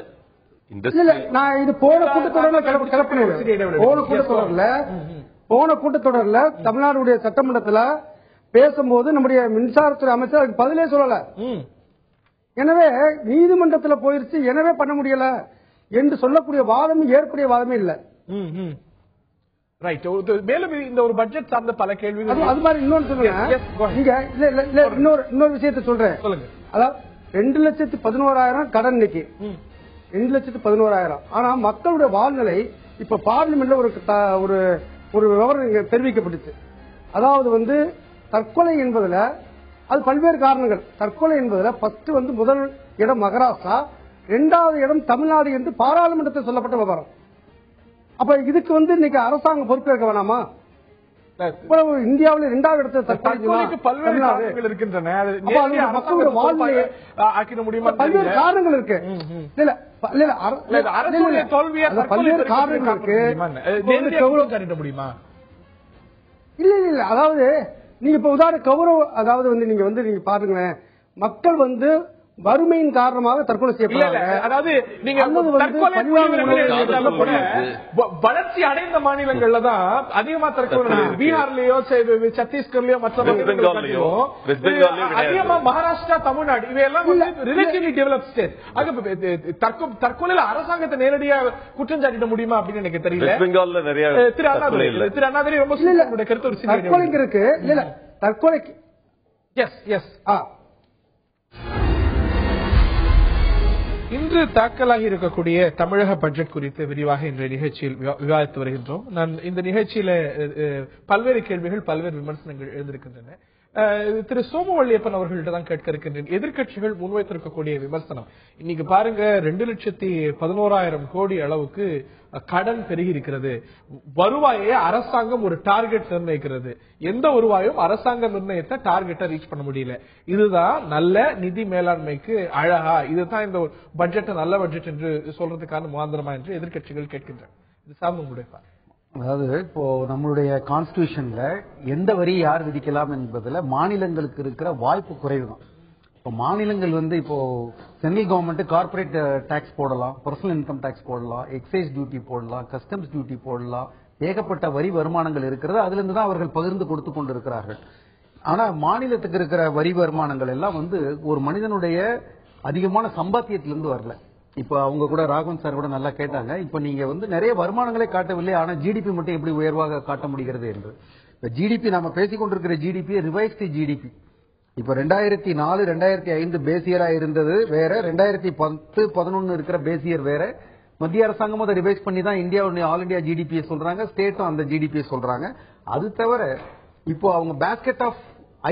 நான் இது போன கூட்டத்தொடர்ல தமிழ்நாடுடைய சட்டமன்றத்தில் பேசும்போது நம்முடைய மின்சாரத்துறை அமைச்சர் அதுக்கு பதிலே சொல்லல. எனவே நீதிமன்றத்தில் போயிருச்சு, எனவே பண்ண முடியல என்று சொல்லக்கூடிய வாதமும் ஏற்புடைய வாதமே இல்ல. மேலும் இந்த ஒரு பட்ஜெட் சார்ந்த பல கேள்விகள். அது மாதிரி இன்னொன்று சொல்லுங்க. இன்னொரு விஷயத்தை சொல்றேன். அதாவது 2,11,000 கடன் இன்னைக்கு 2,11,000. ஆனா மக்களுடைய வாழ்நிலை இப்ப பார்லிமெண்ட்ல ஒரு விவரம் தெரிவிக்கப்பட்டுச்சு. அதாவது தற்கொலை என்பதுல அது பல்வேறு காரணங்கள். தற்கொலை என்பதுல ஃபர்ஸ்ட் முதல் இடம் மகாராஷ்டிரா, 2வது இடம் தமிழ்நாடு என்று பாராளுமன்றத்தில் சொல்லப்பட்ட விவரம். அப்ப இதுக்கு இன்னைக்கு அரசாங்கம் பொறுப்பேற்க வேணாமா? இந்தியாவில் 2வது இடத்துல தற்கொலைக்கு பல்வேறு காரணங்கள் இருக்கின்றன. மக்களுடைய வாழ்நிலையை ஆக்கிட முடியுமா? பல்வேறு காரணங்கள் இருக்கு. பல்வேறு காரணங்கள் இருக்கு. முடியுமா? இல்ல அதாவது நீங்க இப்ப உதாரண கௌரவம், அதாவது நீங்க நீங்க பாருங்களேன், மக்கள் வறுமையின் காரணமாக தற்கொலை செய்யப்படுறாங்க. அதாவது நீங்க வளர்ச்சி அடைந்த மாநிலங்கள்ல தான் அதிகமா தற்கொலை. பீகார்லயோ சத்தீஸ்கர்லயோ மற்ற அதிகமா மகாராஷ்டிரா, தமிழ்நாடு இவையெல்லாம் ரிலேட்டிவ்லி டெவலப் ஸ்டேட். தற்கொலையில அரசாங்கத்தை நேரடியா குற்றம் சாட்டிட முடியுமா அப்படின்னு எனக்கு தெரியல. திரு அண்ணாதுரை ரொம்ப கருத்து ஒரு தற்கொலைக்கு இருக்கு. இல்ல தற்கொலைக்கு இன்று தாக்கலாகி இருக்கக்கூடிய தமிழக பட்ஜெட் குறித்து விரிவாக இன்றைய நிகழ்ச்சியில் விவாதித்து வருகின்றோம். நான் இந்த நிகழ்ச்சியில பல்வேறு கேள்விகள், பல்வேறு விமர்சனங்கள் எழுந்திருக்கின்றன. திரு சோமவள்ளியப்பன் அவர்கள்ட்ட தான் கேட்க இருக்கின்றேன். எதிர்க்கட்சிகள் முன்வைத்திருக்கக்கூடிய விமர்சனம் இன்னைக்கு பாருங்க, 2,11,000 கோடி அளவுக்கு கடன் பெருகி இருக்கிறது. வருவாயை அரசாங்கம் ஒரு டார்கெட் நிர்ணயிக்கிறது. எந்த வருவாயும் அரசாங்க நிர்ணயித்த டார்கெட்டை ரீச் பண்ண முடியல. இதுதான் நல்ல நிதி மேலாண்மைக்கு அழகா? இதுதான் இந்த பட்ஜெட் நல்ல பட்ஜெட் என்று சொல்றதுக்கான முகாந்திரமா என்று எதிர்க்கட்சிகள் கேட்கின்றன. இது சார்ந்த உங்களுடைய அதாவது இப்போ நம்மளுடைய கான்ஸ்டிடியூஷன்ல எந்த வரி யார் விதிக்கலாம் என்பதுல மாநிலங்களுக்கு இருக்கிற வாய்ப்பு குறைவு தான். இப்போ மாநிலங்கள் இப்போ சென்ட்ரல் கவர்மெண்ட் கார்பரேட் டாக்ஸ் போடலாம், பர்சனல் இன்கம் டாக்ஸ் போடலாம், எக்ஸைஸ் டியூட்டி போடலாம், கஸ்டம்ஸ் டியூட்டி போடலாம், ஏகப்பட்ட வரி வருமானங்கள் இருக்கிறது. அதுல இருந்து தான் அவர்கள் பகிர்ந்து கொடுத்து கொண்டிருக்கிறார்கள். ஆனா மாநிலத்துக்கு இருக்கிற வரி வருமானங்கள் எல்லாம் ஒரு மனிதனுடைய அதிகமான சம்பாத்தியத்திலிருந்து வரல. இப்ப அவங்க கூட ராகவன் சார் கூட நல்லா கேட்டாங்க. இப்ப நீங்க நிறைய வருமானங்களே காட்டவில்லை, ஆனா ஜிடிபி மட்டும் எப்படி உயர்வாக காட்ட முடிகிறது என்று. ஜிடிபி நாம பேசிக்கொண்டிருக்கிற ஜிடிபி ரிவைஸ்டு ஜிடிபி. இப்ப 2004, 2005 பேஸ் இயரா இருந்தது வேற, 2010, 2011 இருக்கிற பேஸ் இயர் வேற. மத்திய அரசாங்கமும் அதை ரிவைஸ் பண்ணி தான் இந்தியாவுடைய ஆல் இண்டியா ஜிடிபியை சொல்றாங்க, ஸ்டேட்டும் அந்த ஜிடிபியை சொல்றாங்க. அது தவிர இப்போ அவங்க பேஸ்கெட் ஆஃப்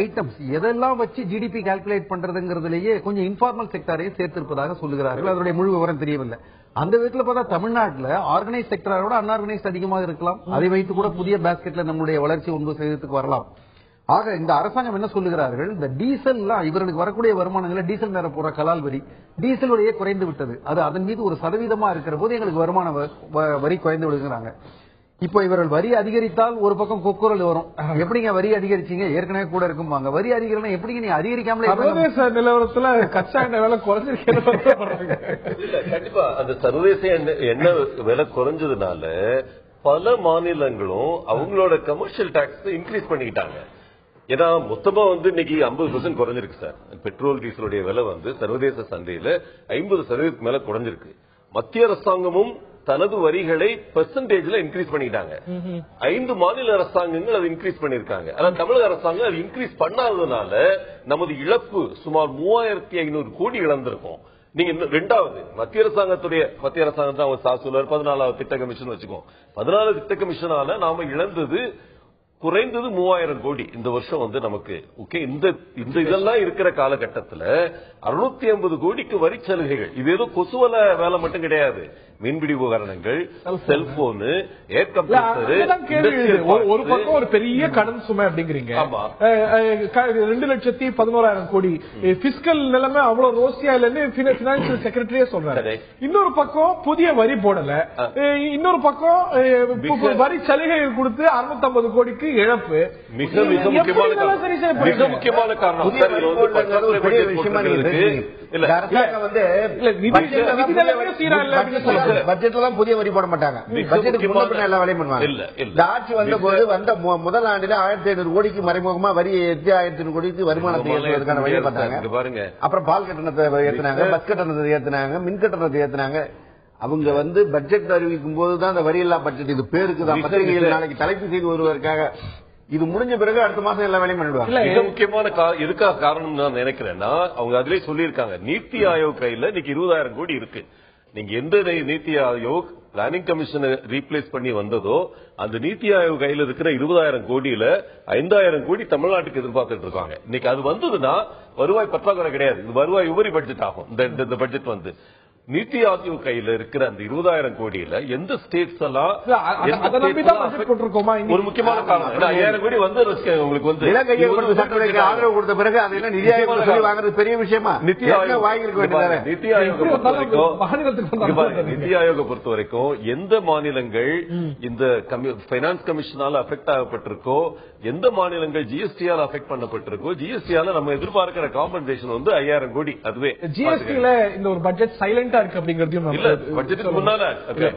ஐட்டம்ஸ் எதெல்லாம் வச்சு ஜிடிபி கால்குலேட் பண்றதுங்கிறதுலயே கொஞ்சம் இன்ஃபார்மல் செக்டரையும் சேர்த்திருப்பதாக சொல்லுகிறார்கள். அதனுடைய முழு விவரம் தெரியவில்லை. அந்த விதத்தில் பார்த்தா தமிழ்நாட்டில் ஆர்கனைஸ் செக்டரோட அன்ஆர்கனைஸ்ட் அதிகமாக இருக்கலாம். அதை வைத்து கூட புதிய பேஸ்கெட்ல நம்முடைய வளர்ச்சி 9% வரலாம். ஆக இந்த அரசாங்கம் என்ன சொல்லுகிறார்கள், இந்த டீசல் இவர்களுக்கு வரக்கூடிய வருமானங்களை டீசல் மேல போற கலால் வரி டீசலுடைய குறைந்து விட்டது. அது அதன் மீது ஒரு சதவீதமா இருக்கிற போது எங்களுக்கு வருமான வரி குறைந்து விடுகிறாங்க. இப்போ இவர்கள் வரி அதிகரித்தால் ஒரு பக்கம் கொக்குரல் வரும். எப்படிங்க வரி அதிகரிச்சீங்க, ஏற்கனவே கூட இருக்கும்பாங்க. வரி அதிகரிக்கணும் எப்படிங்க, நீ அதிகரிக்காமலே சர்வதேச நிலவரத்துல கச்சா எண்ணெய் விலை குறைஞ்சிருக்க. கண்டிப்பா அந்த சர்வதேச எண்ணெய் விலை குறைஞ்சதுனால பல மாநிலங்களும் அவங்களோட கமர்ஷியல் டாக்ஸ் இன்க்ரீஸ் பண்ணிக்கிட்டாங்க. ஏன்னா மொத்தமா இன்னைக்கு 50% குறைஞ்சிருக்கு சார். பெட்ரோல் டீசலுடைய விலை சர்வதேச சந்தையில 50% மேல குறைஞ்சிருக்கு. மத்திய அரசாங்கமும் தனது வரிகளை பெர்சன்டேஜ்ல இன்க்ரீஸ் பண்ணிட்டாங்க. 5 மாநில அரசாங்கங்கள் அது இன்க்ரீஸ் பண்ணிருக்காங்க. ஆனா தமிழக அரசாங்கம் அது இன்க்ரீஸ் பண்ணாததுனால நமது இழப்பு சுமார் 3500 கோடி இழந்திருக்கும். நீங்க ரெண்டாவது மத்திய அரசாங்கத்தை அவர் சாசுலர் 14வது திட்ட கமிஷன் வச்சுக்கோ. 14 திட்ட கமிஷனால நாம இழந்தது குறைந்தது 3000 கோடி இந்த வருஷம் நமக்கு. ஓகே, இந்த இதெல்லாம் இருக்கிற காலகட்டத்தில் 650 கோடிக்கு வரி சலுகைகள். இது ஏதோ கொசுவல வேலை மட்டும் கிடையாது. மீன்பிடி உபகரணங்கள், செல்போனு, ஏர் கம்ப்யூட்டர். ஒரு பக்கம் ஒரு பெரிய கடன் சுமை அப்படிங்கிறீங்க. 2,11,000 கோடி பிஸ்கல் நிலைமை அவ்வளவு ரோசியா இல்லன்னு பினான்சியல் செக்ரட்டரியே சொல்றாரு. இன்னொரு பக்கம் புதிய வரி போடல, இன்னொரு பக்கம் வரி சலுகைகள் கொடுத்து 650 கோடிக்கு இழப்பு. மிக முக்கியமான காரணம் புதிய வரி போட மாட்டாங்க. எல்லா வேலையும் பண்ணுவாங்க. ஆட்சி வந்த போது முதல் ஆண்டில 1500 கோடிக்கு மறைமுகமா வரி 8500 கோடிக்கு வருமானத்தை ஏற்றுவதற்கான வழியை பார்த்தாங்க. அப்புறம் பால் கட்டணத்தை ஏற்றினாங்க, பஸ் கட்டணத்தை ஏற்றினாங்க, மின் கட்டணத்தை ஏற்றினாங்க. அவங்க பட்ஜெட் அறிவிக்கும் போதுதான் அந்த வரி இல்லா பட்ஜெட் இது பேருக்கு தான். பத்திரிகையில் நாளைக்கு தலைப்பு செய்து வருவதற்காக இது முடிஞ்ச பிறகு அடுத்த மாசம் எல்லா வேலையும் பண்ணிடுவாங்க. மிக முக்கியமான எதுக்காக காரணம் நான் நினைக்கிறேன்னா, அவங்க அதிலே சொல்லியிருக்காங்க, நீத்தி ஆயோக் கையில இன்னைக்கு 20,000 கோடி இருக்கு. நீங்க எந்த நீத்தி ஆயோக் பிளானிங் கமிஷனை ரீப்ளேஸ் பண்ணி வந்ததோ அந்த நீத்தி ஆயோக் கையில இருக்கிற 20,000 கோடியில 5,000 கோடி தமிழ்நாட்டுக்கு எதிர்பார்த்துட்டு இருக்காங்க. இன்னைக்கு அது வந்ததுன்னா வருவாய் பற்றாக்குறை கிடையாது, இது வருவாய் உபரி பட்ஜெட் ஆகும். இந்த பட்ஜெட் நீத்தி ஆயோக் கையில இருக்கிற அந்த 20,000 கோடியில எந்த ஸ்டேட்ஸ் எல்லாம் ஒரு முக்கியமான காரணம் 5,000 கோடி உங்களுக்கு ஆதரவு கொடுத்த பிறகு அதெல்லாம் நிதி ஆயோக் வாங்குறது பெரிய விஷயமா? நிதி ஆயோக் வாங்கியிருக்க நிதி ஆயோக பொறுத்த வரைக்கும் எந்த மாநிலங்கள் இந்த பைனான்ஸ் கமிஷனால அஃபெக்ட் ஆகப்பட்டிருக்கோ, எந்த மாநிலங்கள் ஜிஎஸ்டியால் அஃபெக்ட் பண்ணப்பட்டிருக்கோ, ஜிஎஸ்டியால நம்ம எதிர்பார்க்கிற காம்பன்சேஷன் 5,000 கோடி. அதுவே ஜிஎஸ்டில இந்த ஒரு பட்ஜெட் சைலண்டா இருக்கு அப்படிங்கறதையும் பட்ஜெட்டுக்கு முன்னால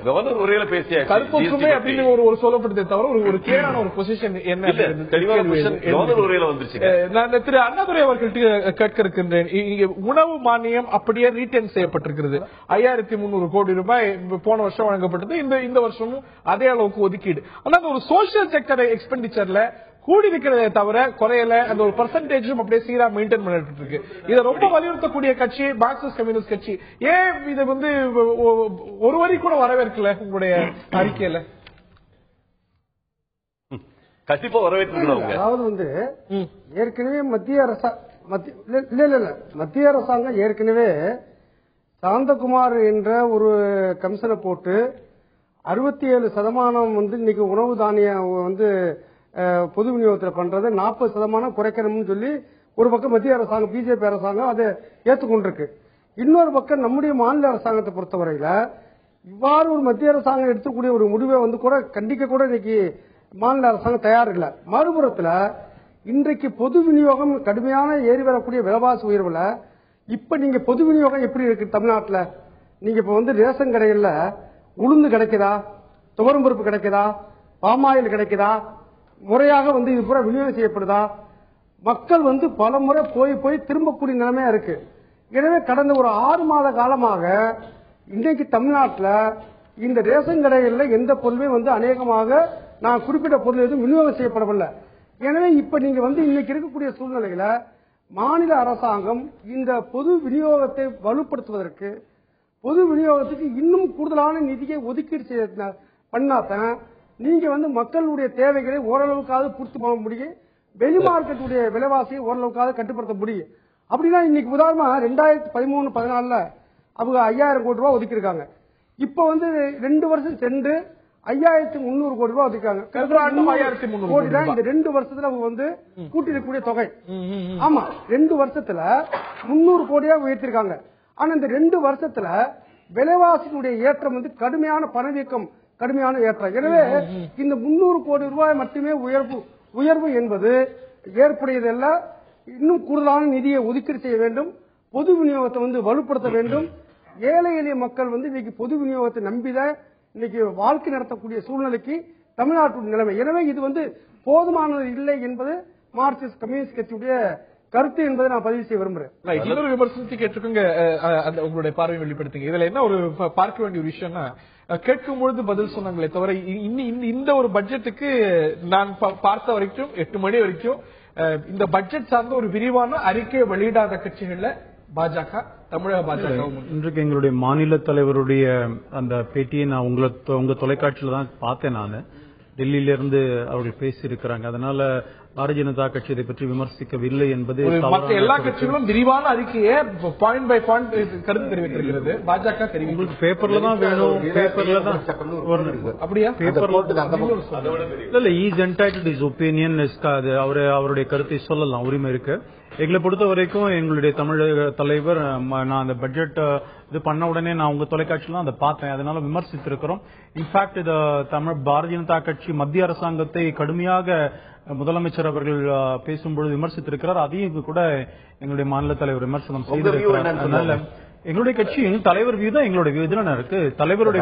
கவர்னர் உரையில பேசிய கருப்பொற்றுமை அப்படின்னு ஒரு சொல்லப்படுதே தவிர ஒரு கிளியரான ஒரு பொசிஷன் என்ன கவர்னர் உரையில வந்துருச்சு. நான் திரு அண்ணாதுரை அவர்கள்ட்ட கேட்க இருக்கின்றேன். உணவு மானியம் அப்படியே ரீட்டைன் செய்யப்பட்டிருக்கிறது. 5,300 கோடி ரூபாய் போன வருஷம் வழங்கப்பட்டது. இந்த வருஷமும் அதே அளவுக்கு ஒதுக்கீடு. ஆனா ஒரு சோசியல் செக்டர் எக்ஸ்பெண்டிச்சர்ல கூடி இருக்கிறதே தவிர குறையல. அந்த ஒரு பெர்சன்டேஜும் அப்படியே சீரா மெயின்டைன் பண்ணிட்டு இருக்கு. இதை ரொம்ப வலியுறுத்தக்கூடிய கட்சி மார்க்சிஸ்ட் கம்யூனிஸ்ட் கட்சி. ஏன் இது ஒரு வரி கூட வரவேற்கல உங்களுடைய அறிக்கையில? கண்டிப்பா வரவேற்கணும். அதாவது ஏற்கனவே மத்திய அரசாங்கம் ஏற்கனவே சாந்தகுமார் என்ற ஒரு கமிஷனை போட்டு 67% இன்னைக்கு உணவு தானியம் பொது விநியோகத்தில் பண்றது 40% குறைக்கணும்னு சொல்லி ஒரு பக்கம் மத்திய அரசாங்கம் பிஜேபி அரசாங்கம் அதை ஏற்றுக்கொண்டிருக்கு. இன்னொரு பக்கம் நம்முடைய மாநில அரசாங்கத்தை பொறுத்தவரையில இவ்வாறு ஒரு மத்திய அரசாங்கம் எடுத்துக்கூடிய ஒரு முடிவை கூட கண்டிக்க கூட இன்னைக்கு மாநில அரசாங்கம் தயார் இல்லை. மறுபுறத்தில் இன்றைக்கு பொது விநியோகம் கடுமையான ஏறி வரக்கூடிய விலைவாசி உயர்வுல இப்ப நீங்க பொது விநியோகம் எப்படி இருக்கு தமிழ்நாட்டில்? நீங்க இப்ப ரேஷன் கடைகள்ல உளுந்து கிடைக்குதா, துவரம் பருப்பு கிடைக்குதா, பாமாயில் கிடைக்குதா, முறையாக இது பூரா விநியோகம் செய்யப்படுதா? மக்கள் பல முறை போய் திரும்பக்கூடிய நிலைமையா இருக்கு. எனவே கடந்த ஒரு 6 மாத காலமாக இன்றைக்கு தமிழ்நாட்டில் இந்த ரேஷன் கடைகளில் எந்த பொருளுமே அநேகமாக நான் குறிப்பிட்ட பொருள் எதுவும் விநியோகம் செய்யப்படவில்லை. எனவே இப்ப நீங்க இன்னைக்கு இருக்கக்கூடிய சூழ்நிலையில மாநில அரசாங்கம் இந்த பொது விநியோகத்தை வலுப்படுத்துவதற்கு, பொது விநியோகத்துக்கு இன்னும் கூடுதலான நிதியை ஒதுக்கீடு பண்ணாதான் நீங்க மக்களுடைய தேவைகளை ஓரளவுக்காவது பூர்த்தி பண்ண முடியும், வெளி மார்க்கெட்டுடைய விலைவாசியை ஓரளவுக்காவது கட்டுப்படுத்த முடியும். அப்படின்னா இன்னைக்கு உதாரணமா 2013-14 அவங்க 5,000 கோடி ரூபாய் ஒதுக்கியிருக்காங்க. இப்ப 2 வருஷம் சென்று 5,300 கோடி ரூபாய் ஒதுக்காங்க. 5,300 கோடி தான் இந்த 2 வருஷத்துல அவங்க கூட்டிருக்கக்கூடிய தொகை. ஆமா, 2 வருஷத்துல 300 கோடியா உயர்த்திருக்காங்க. ஆனா இந்த 2 வருஷத்துல விலைவாசியுடைய ஏற்றம் கடுமையான பணவீக்கம், கடுமையான ஏற்றம். எனவே இந்த 300 கோடி ரூபாய் மட்டுமே உயர்வு என்பது ஏற்புடையதல்ல. இன்னும் கூடுதலான நிதியை ஒதுக்கீடு செய்ய வேண்டும், பொது விநியோகத்தை வலுப்படுத்த வேண்டும். ஏழை எளிய மக்கள் இன்னைக்கு பொது விநியோகத்தை நம்பிதான் இன்னைக்கு வாழ்க்கை நடத்தக்கூடிய சூழ்நிலைக்கு தமிழ்நாட்டு நிலைமை. எனவே இது வந்து போதுமானது இல்லை என்பது மார்க்சிஸ்ட் கம்யூனிஸ்ட் கட்சியுடைய கருத்து என்பதை நான் பதிவு செய்ய விரும்புறேன். இன்னொரு விமர்சனத்தை கேட்டுக்கோங்க, உங்களுடைய பார்வை வெளிப்படுத்துங்க. இதுல என்ன ஒரு பார்க்க வேண்டிய ஒரு விஷயம்னா, கேட்கும் பொழுது பதில் சொன்னாங்களே தவிர இந்த ஒரு பட்ஜெட்டுக்கு நான் பார்த்த வரைக்கும் 8 மணி வரைக்கும் இந்த பட்ஜெட் சார்ந்த ஒரு விரிவான அறிக்கையை வெளியிடாத கட்சிகள்ல பாஜக, தமிழக பாஜக. இன்றைக்கு எங்களுடைய மாநில தலைவருடைய அந்த பேட்டியை நான் உங்க தொலைக்காட்சியில தான் பார்த்தேன். நான் டெல்லியிலிருந்து அவர்கள் பேசியிருக்கிறாங்க. அதனால பாரதிய ஜனதா கட்சி இதை பற்றி விமர்சிக்கவில்லை என்பது எல்லா கட்சிகளும் விரிவான அறிக்கையை பாயிண்ட் பை பாயிண்ட் கருத்து தெரிவித்திருக்கிறது. பாஜக தெரிவிக்கும் பேப்பர்ல தான் வேணும், பேப்பர்ல தான் அப்படியா இல்ல இஸ் என்டைட்டில்ட் இஸ் ஒப்பீனியன். அவருடைய கருத்தை சொல்லலாம், உரிமை இருக்கு. எங்களை பொறுத்த வரைக்கும் எங்களுடைய தமிழக தலைவர் நான் அந்த பட்ஜெட் இது பண்ண உடனே நான் உங்க தொலைக்காட்சியில தான் அதை பார்த்தேன். அதனால விமர்சித்திருக்கிறோம். இன்ஃபேக்ட் இது பாரதிய ஜனதா கட்சி மத்திய அரசாங்கத்தை கடுமையாக முதலமைச்சர் அவர்கள் பேசும்பொழுது விமர்சித்திருக்கிறார். அதையும் கூட எங்களுடைய மாநில தலைவர் விமர்சனம் செய்திருக்கிறார். அதனால எங்களுடைய கட்சியின் தலைவர் வியூ தான் எங்களுடைய வியூ தான் இருக்கு. தலைவருடைய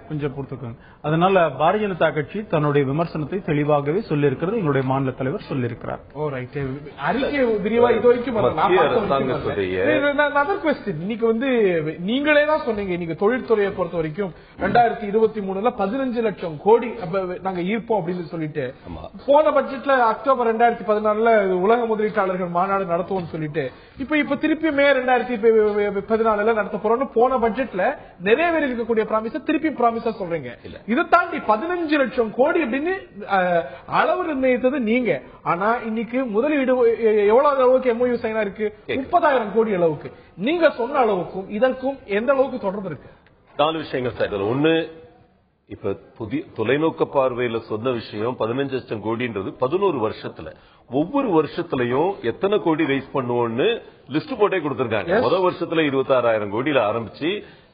கொஞ்சம் பொறுத்துக்கோங்க. அதனால பாரதிய ஜனதா கட்சி தன்னுடைய விமர்சனத்தை தெளிவாகவே சொல்லியிருக்கிறது. எங்களுடைய மாநில தலைவர் சொல்லியிருக்கிறார். இன்னைக்கு வந்து நீங்களே தான் சொன்னீங்க, நீங்க தொழில்துறையை பொறுத்த வரைக்கும் 2023 15 லட்சம் கோடி நாங்க ஈர்ப்போம் அப்படின்னு சொல்லிட்டு, போன பட்ஜெட்ல அக்டோபர் 2014 உலக முதலீட்டாளர்கள் மாநாடு நடத்துவோம் சொல்லிட்டு இப்ப திருப்பி மே 2014 நடத்த போறோம்னு போன பட்ஜெட்ல நிறைவேறி இருக்கக்கூடிய ப்ராமிஸ திருப்பி ப்ராமிஸா சொல்றீங்க. இதை தாண்டி 15 லட்சம் கோடி அப்படின்னு அளவு நிர்ணயித்தது நீங்க. ஆனா இன்னைக்கு முதலீடு எவ்வளவு அளவுக்கு MOU சைனா இருக்கு? 30,000 கோடி அளவுக்கு. நீங்க சொன்ன அளவுக்கும் இதற்கும் எந்த அளவுக்கு தொடர்பு இருக்கு? 4 விஷயங்கள் சார். ஒண்ணு, இப்ப புதிய தொலைநோக்க பார்வையில சொன்ன விஷயம் 15 லட்சம் கோடின்றது 11 வருஷத்துல ஒவ்வொரு வருஷத்துலயும் எத்தனை கோடி ரைஸ் பண்ணுவோம்னு லிஸ்ட் போட்டே கொடுத்திருக்காங்க. முதல் வருஷத்துல 26,000 கோடியில ஆரம்பிச்சு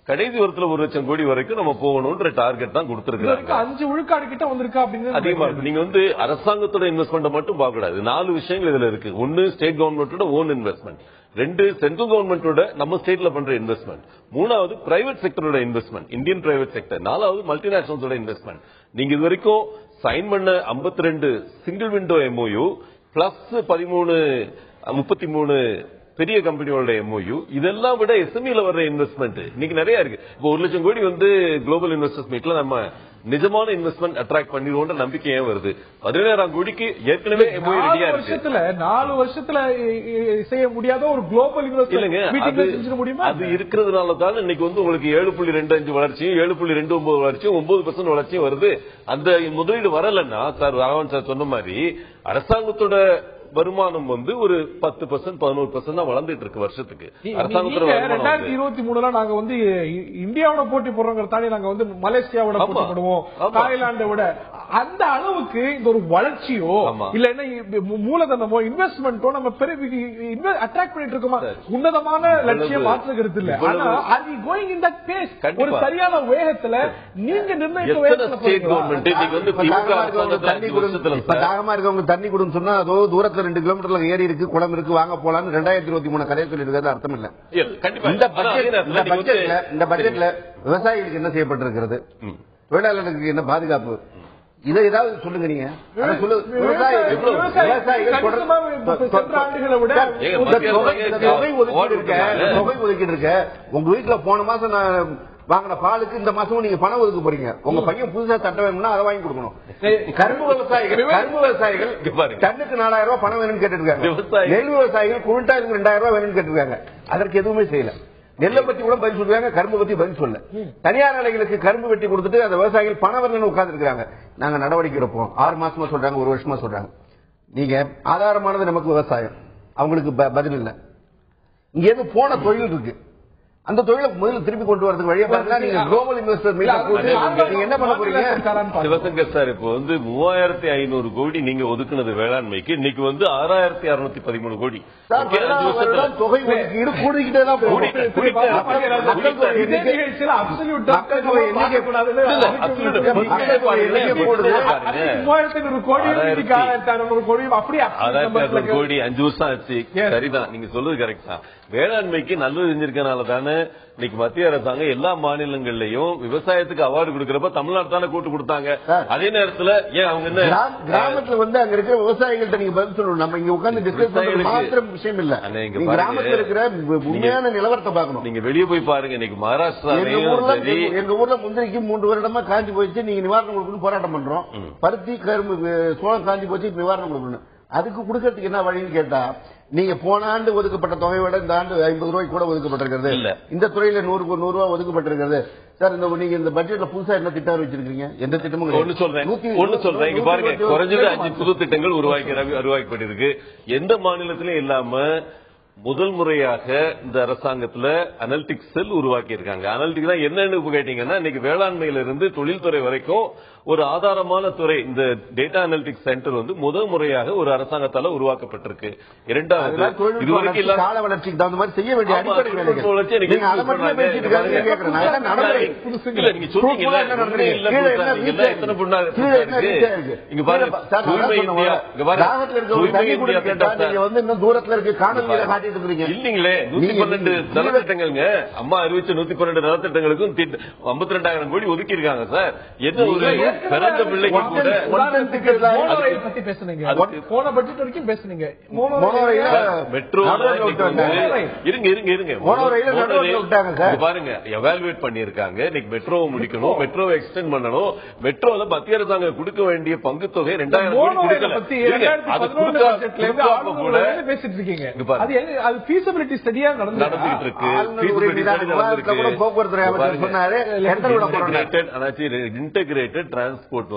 கடைசி வருஷத்துல 1 லட்சம் கோடி வரைக்கும் நம்ம போகணும்ன்ற டார்கெட் தான் கொடுத்திருக்காங்க. 5 விழுக்காடு கிட்ட வந்திருக்கா அப்படின்னு அதிகமா இருக்கு. நீங்க வந்து அரசாங்கத்தோட இன்வெஸ்ட்மெண்ட் மட்டும் பார்க்க கூடாது. 4 விஷயங்கள் இதுல இருக்கு. ஒன்னு, ஸ்டேட் கவர்மெண்டோட ஓன் இன்வெஸ்ட்மெண்ட். 2, சென்ட்ரல் கவர்மெண்டோட நம்ம ஸ்டேட்ல பண்ற இன்வெஸ்ட்மெண்ட். 3வது, பிரைவேட் செக்டரோட இன்வெஸ்ட்மெண்ட், இந்தியன் பிரைவேட் செக்டர். 4வது, மல்டிநேஷனல்ஸோட இன்வெஸ்ட்மெண்ட். நீங்க இது வரைக்கும் சைன் பண்ண 52 சிங்கிள் விண்டோ MOU பிளஸ் 33 பெரிய கம்பெனியோட MOU, இதெல்லாம் விட SMEல வர்ற இன்வெஸ்ட்மெண்ட் இன்னைக்கு நிறைய இருக்கு. இப்போ 1 லட்சம் கோடி வந்து குளோபல் இன்வெஸ்டர்ஸ் மீட்ல நம்ம நிஜமான இன்வெஸ்ட்மெண்ட் அட்ராக்ட் பண்ணிடுவோன்ற நம்பிக்கை ஏன் வருது? 17,000 கோடிக்கு ஏற்கனவே MOU ரெடியா இருக்கு. 4 வருஷத்துல செய்ய முடியாத ஒரு குளோபல் இன்வெஸ்ட்மெண்ட் அது இருக்கிறதுனால தான் இன்னைக்கு வந்து உங்களுக்கு 7.25 வளர்ச்சியும் 7.29 வளர்ச்சியும் 9% வளர்ச்சியும் வருது. அந்த முதலீடு வரலன்னா சார் ராகவன் சார் சொன்ன மாதிரி அரசாங்கத்தோட வருமானம் வந்து ஒரு 10% 11% தான் வளர்ந்துட்டு இருக்கு வருஷத்துக்கு. 2023 நாங்க வந்து இந்தியாவோட போட்டி போடுறோங்கிற தாண்டி நாங்க வந்து மலேசியாவோட போட்டி போடுவோம், தாய்லாண்டை விட. அந்த அளவுக்கு இந்த ஒரு வளர்ச்சியோ இல்ல மூலதனமோ இன்வெஸ்ட்மெண்டோ நம்ம அட்ராக்ட் பண்ணிட்டு இருக்கோமா? உன்னதமான லட்சியம் மாற்றுகிறது இல்ல. ஒரு சரியான வேகத்துல நீங்க நிர்ணயிக்க தண்ணி கொடுன்னு சொன்னா அதோ தூரத்துல 2 கிலோமீட்டர்ல ஏரி இருக்கு, குளம் இருக்கு, வாங்க போலான்னு 2023 கதையை சொல்லிட்டு அர்த்தம் இல்ல. இந்த பட்ஜெட்ல விவசாயிகளுக்கு என்ன செய்யப்பட்டிருக்கிறது? தொழிலாளர்களுக்கு என்ன பாதுகாப்பு? இதை ஏதாவது சொல்லுங்க. நீங்க தொகை ஒதுக்கிட்டு இருக்க உங்க வீட்டுல போன மாசம் நான் வாங்கின பாலுக்கு இந்த மாசமும் நீங்க பணம் ஒதுக்க போறீங்க. உங்க பையன் புதுசா சட்டை வேணும்னா அதை வாங்கி கொடுக்கணும். கரும்பு விவசாயிகள் டன்னுக்கு 4,000 ரூபாய் பணம் வேணும்னு கேட்டு இருக்காங்க. நெல் விவசாயிகள் குவிண்டாலுக்கு 2,000 ரூபாய் வேணும்னு கேட்டிருக்காங்க. அதற்கு எதுவுமே செய்யல. நெல்லை பத்தி கூட பதில் சொல்றாங்க, கரும்பு பத்தி பதில் சொல்ல. தனியார் ஆலைகளுக்கு கரும்பு வெட்டி கொடுத்துட்டு அந்த விவசாயிகள் பணம் வரலன்னு உட்கார்ந்து இருக்காங்க. நாங்க நடவடிக்கை எடுப்போம். 6 மாசமா சொல்றாங்க, 1 வருஷமா சொல்றாங்க. நீங்க ஆதாரமானது நமக்கு விவசாயம், அவங்களுக்கு பதில் இல்லை. இங்க எது போன தொழில் இருக்கு. அந்த தொழிலை முதல்ல திருப்பி கொண்டு வரதுக்கு வழியா பாருங்க. நீங்க குளோபல் இன்வெஸ்டர் மீட் நீங்க என்ன பண்ண போறீங்க? சிவசங்கர் சார், இப்போ 3500 கோடி நீங்க ஒதுக்குனது வேளாண்மைக்கு, இன்னைக்கு 6613 கோடி தொகை ஒதுக்கீடு கூடிக்கிட்டே தான் கோடி 5 வருஷம் ஆச்சு. சரிதான், நீங்க சொல்றது கரெக்ட் தான். வேளாண்மைக்கு நல்லது செஞ்சிருக்கனால தானே இன்னைக்கு மத்திய அரசாங்கம் எல்லா மாநிலங்கள்லயும் விவசாயத்துக்கு அவார்டு கொடுக்கறப்ப தமிழ்நாடு தானே கூட்டு கொடுத்தாங்க. அதே நேரத்துல ஏன் அவங்க என்ன கிராமத்துல அங்க இருக்கிற விவசாயிகள்ட்ட நீங்க பதில் சொல்லணும். நம்ம இங்க உட்கார்ந்து டிஸ்கஸ் பண்றது மாத்திரம் விஷயம் இல்ல. கிராமத்துல இருக்கிற உண்மையான நிலவரத்தை பார்க்கணும். நீங்க வெளியே போய் பாருங்க. இன்னைக்கு மகாராஷ்டிராலையும் எங்க ஊர்ல முந்திரிக்கு 3 வருடமா காஞ்சி போயிடுச்சு. நீங்க நிவாரணம் கொடுக்கணும் போராட்டம் பண்றோம். பருத்தி கரும்பு சோளம் காஞ்சி போச்சு, நிவாரணம் கொடுக்கணும். அதுக்கு கொடுக்கறதுக்கு என்ன வழின்னு கேட்டா, நீங்க போன ஆண்டு ஒதுக்கப்பட்ட தொகையை விட இந்த ஆண்டு 50 ரூபாய்க்கு கூட ஒதுக்கப்பட்டிருக்கிறது. இல்ல இந்த துறையில 100 ரூபாய் ஒதுக்கப்பட்டிருக்கிறது. சார், நீங்க இந்த பட்ஜெட்ல புதுசா என்ன திட்டம் வச்சிருக்கீங்க? எந்த திட்டமும் ஒண்ணு சொல்றேன். இங்க பாருங்க, குறைஞ்சது 5 புது திட்டங்கள் உருவாக்கப்பட்டிருக்கு. எந்த மாநிலத்திலும் இல்லாம முதல் முறையாக இந்த அரசாங்கத்துல அனலிட்டிக்ஸ் செல் உருவாக்கி இருக்காங்க. அனலிட்டிக்ஸ் தான் என்னன்னு கேட்டீங்கன்னா, இன்னைக்கு வேளாண்மையில இருந்து தொழில்துறை வரைக்கும் ஒரு ஆதாரமான துறை இந்த டேட்டா அனலிட்டிக்ஸ் சென்டர் முதல் முறையாக ஒரு அரசாங்கத்தால உருவாக்கப்பட்டிருக்கு. இரண்டாவது, இதுவரைக்கும் கால வளர்ச்சிக்கு தகுந்த மாதிரி செய்ய வேண்டிய அடிப்படை வேலைகள். தூரத்துல இருக்கு காணொலியில காட்டிட்டு இருக்கீங்க இல்லீங்களே. 112 நலத்திட்டங்கள் அம்மா அறிவிச்ச 112 நலத்திட்டங்களுக்கும் 52,000 கோடி ஒதுக்கி இருக்காங்க சார். என்ன ஒரு பிறந்த பிள்ளைக்கு கூட பத்தி பேசுனீங்க. போன பட்ஜெட் வரைக்கும் பேசுனீங்க. மெட்ரோ இருங்க பாருங்க, எவாலுவேட் பண்ணிருக்காங்க. இன்னைக்கு மெட்ரோவை முடிக்கணும், மெட்ரோவை எக்ஸ்டெண்ட் பண்ணணும். மெட்ரோல மத்திய அரசாங்கம் கொடுக்க வேண்டிய பங்கு தொகை 2000 கோடி கொடுக்கல. பேசிட்டு இருக்கீங்க. அது feasibility study நடந்துட்டு இருக்கு. இன்டகிரேட்டட் டிரான்ஸ்போர்ட்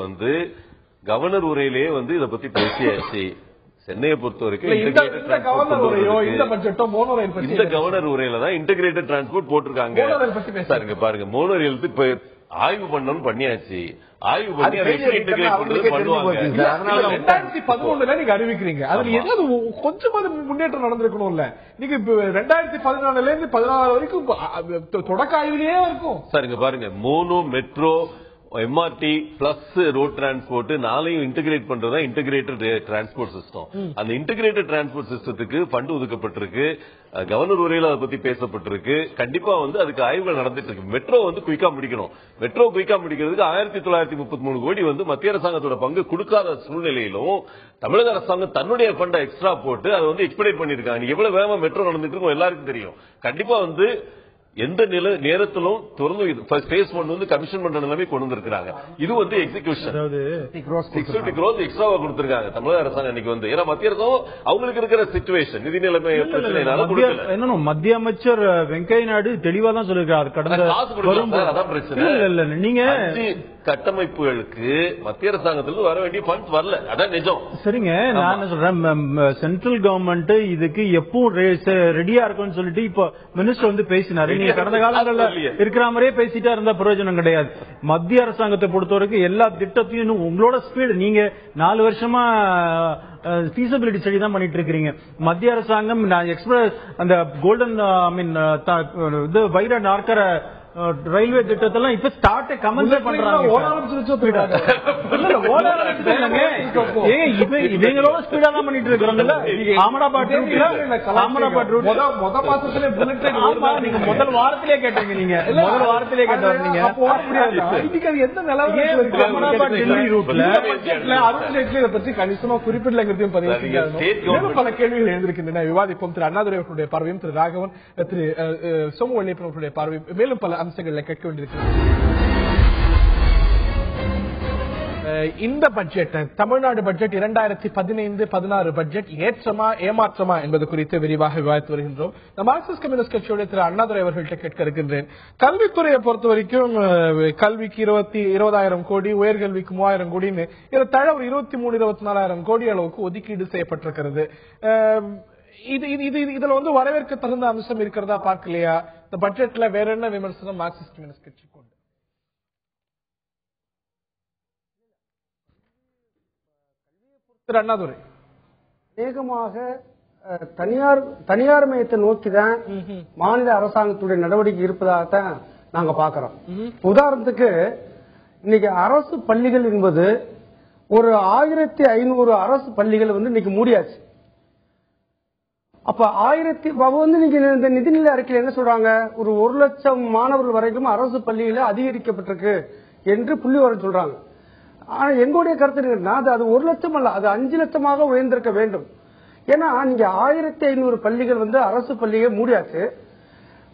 கவர்னர் உரையிலேயே இதை பத்தி பேசியாச்சு. சென்னையை பொறுத்த வரைக்கும் இந்த கவர்னர் உரையில தான் இன்டகிரேட்டட் டிரான்ஸ்போர்ட் போட்டிருக்காங்க. பாருங்க, மோனோ ரயில் இப்ப ஆய்வு பண்ணணும்னு பண்ணியாச்சு. ஆய்வு பண்ணி இன்டகிரேட் பண்றது பண்ணுவாங்க. 2011 நீங்க அறிவிக்கிறீங்க. அதுல ஏதாவது கொஞ்சமாவது முன்னேற்றம் நடந்திருக்கணும்ல. நீங்க 2014 இருந்து 16 வரைக்கும் தொடக்க ஆய்விலேயே இருக்கும். சரிங்க, பாருங்க, mono, metro, MRT plus road transport நாளையும் இன்டகிரேட் பண்றதா இன்டகிரேட்டட் டிரான்ஸ்போர்ட் சிஸ்டம். அந்த இன்டகிரேட்டட் டிரான்ஸ்போர்ட் சிஸ்டத்துக்கு ஃபண்ட் ஒதுக்கப்பட்டிருக்கு. கவர்னர் உரையில அதை பத்தி பேசப்பட்டிருக்கு. கண்டிப்பா அதுக்கு ஆய்வுகள் நடந்துட்டு இருக்கு. மெட்ரோ குயிக்கா முடிக்கணும். மெட்ரோ குயிக்கா முடிக்கிறதுக்கு 1933 கோடி மத்திய அரசாங்கத்தோட பங்கு கொடுக்காத சூழ்நிலையிலும் தமிழக அரசாங்கம் தன்னுடைய ஃபண்டை எக்ஸ்ட்ரா போட்டு அதை எக்ஸ்பெக்ட் பண்ணிருக்காங்க. எவ்வளவு வேகமா மெட்ரோ நடந்துட்டு இருக்கும் எல்லாருக்கும் தெரியும். கண்டிப்பா எந்த நேரத்திலும் தொடர்ந்து ஃபேஸ் 1 கமிஷன் பண்ற நிலைமை கொண்டு வந்திருக்காங்க. இது எக்ஸிகியூஷன் 650 crores எக்ஸ்ட்ராவா கொடுத்திருக்காங்க தமிழக அரசாங்கம் இன்னைக்கு. ஏன்னா மத்திய அரசாங்கம் அவங்களுக்கு இருக்கிற சிச்சுவேஷன் நிதி நிலைமை பிரச்சனைனால கொடுக்கல. என்ன மத்திய அமைச்சர் வெங்கையா நாயுடு தெளிவா தான் சொல்லிருக்காரு. கடந்த அதான் பிரச்சனை. நீங்க கட்டமைப்புகளுக்கு மத்திய அரசாங்கத்திலிருந்து வர வேண்டிய ஃபண்ட்ஸ் வரல. அதான் நிஜம். சரிங்க, நான் என்ன சொல்றேன், சென்ட்ரல் கவர்மெண்ட் இதுக்கு எப்போ ரெடியா இருக்கும்னு சொல்லிட்டு இப்ப மினிஸ்டர் பேசினாரு. நீங்க கடந்த காலங்கள்ல இருக்கிற மாதிரியே பேசிட்டா இருந்தா பிரயோஜனம் கிடையாது. மத்திய அரசாங்கத்தை பொறுத்தவரைக்கும் எல்லா திட்டத்தையும் உங்களோட ஸ்பீடு, நீங்க 4 வருஷமா feasibility study தான் பண்ணிட்டு இருக்கீங்க. மத்திய அரசாங்கம் எக்ஸ்பிரஸ் அந்த கோல்டன் வைர நாற்கர ரயில்வே திட்டத்தெல்லாம் இப்ப ஸ்டார்ட் கமெண்ட் பண்றாங்க. இவங்களோட ஸ்பீடா தான் பண்ணிட்டு இருக்கிறாங்கல்ல. அகமதாபாத் நீங்க முதல் வாரத்திலே கேட்டீங்க. நீங்க முதல் வாரத்திலே கேட்டீங்க. எந்த நிலவரம் அகமதாபாத் டெல்லி ரூட்ல இதை பற்றி கணிசமா குறிப்பிடலைங்கிறதையும் பதிவு பல கேள்விகள் எழுந்திருக்கின்றன. விவாதிப்போம். திரு அண்ணாதுரை அவர்களுடைய பார்வையும், திரு ராகவன், திரு சோமு வெள்ளியப்பன் அவர்களுடைய பார்வையும் மேலும் பல அம்சங்களில் கேட்க வேண்டியிருக்கிறது. இந்த பட்ஜெட், தமிழ்நாடு பட்ஜெட் 2015-16 பட்ஜெட் ஏற்றமா ஏமாற்றமா என்பது குறித்து விரிவாக விவாதித்து வருகின்றோம். மார்க்சிஸ்ட் கம்யூனிஸ்ட் கட்சியுடைய திரு அண்ணாதுரை அவர்கள்ட்ட கேட்க இருக்கின்றேன். கல்வித்துறையை பொறுத்த வரைக்கும் கல்விக்கு 20,000 கோடி, உயர்கல்விக்கு 3,000 கோடின்னு தழ ஒரு 23,000-24,000 கோடி அளவுக்கு ஒதுக்கீடு செய்யப்பட்டிருக்கிறது. இதுல வந்து வரவேற்க தகுந்த அம்சம் இருக்கிறதா பார்க்கலையா? இந்த பட்ஜெட்ல வேற என்ன விமர்சனம் மார்க்சிஸ்ட் கம்யூனிஸ்ட் கட்சி கொண்டு? திரு அண்ணாதுரை, வேகமாக தனியார் மையத்தை நோக்கிதான் மாநில அரசாங்கத்துடைய நடவடிக்கை இருப்பதாகத்தான் நாங்க பாக்கிறோம். உதாரணத்துக்கு இன்னைக்கு அரசு பள்ளிகள் என்பது ஒரு 1500 அரசு பள்ளிகள் வந்து இன்னைக்கு மூடியாச்சு. அப்ப 1000 வந்து நீங்க இந்த நிதிநிலை அறிக்கையில் என்ன சொல்றாங்க, ஒரு 1,00,000 மாணவர்கள் வரைக்கும் அரசு பள்ளியில அதிகரிக்கப்பட்டிருக்கு என்று புள்ளிவிவரம் சொல்றாங்க. ஆனா எங்களுடைய கருத்து என்னன்னா, அது 1,00,000 அல்ல, அது 5 லட்சமாக உயர்ந்திருக்க வேண்டும். ஏன்னா நீங்க 1500 பள்ளிகள் வந்து அரசு பள்ளிகள் மூடியாச்சு.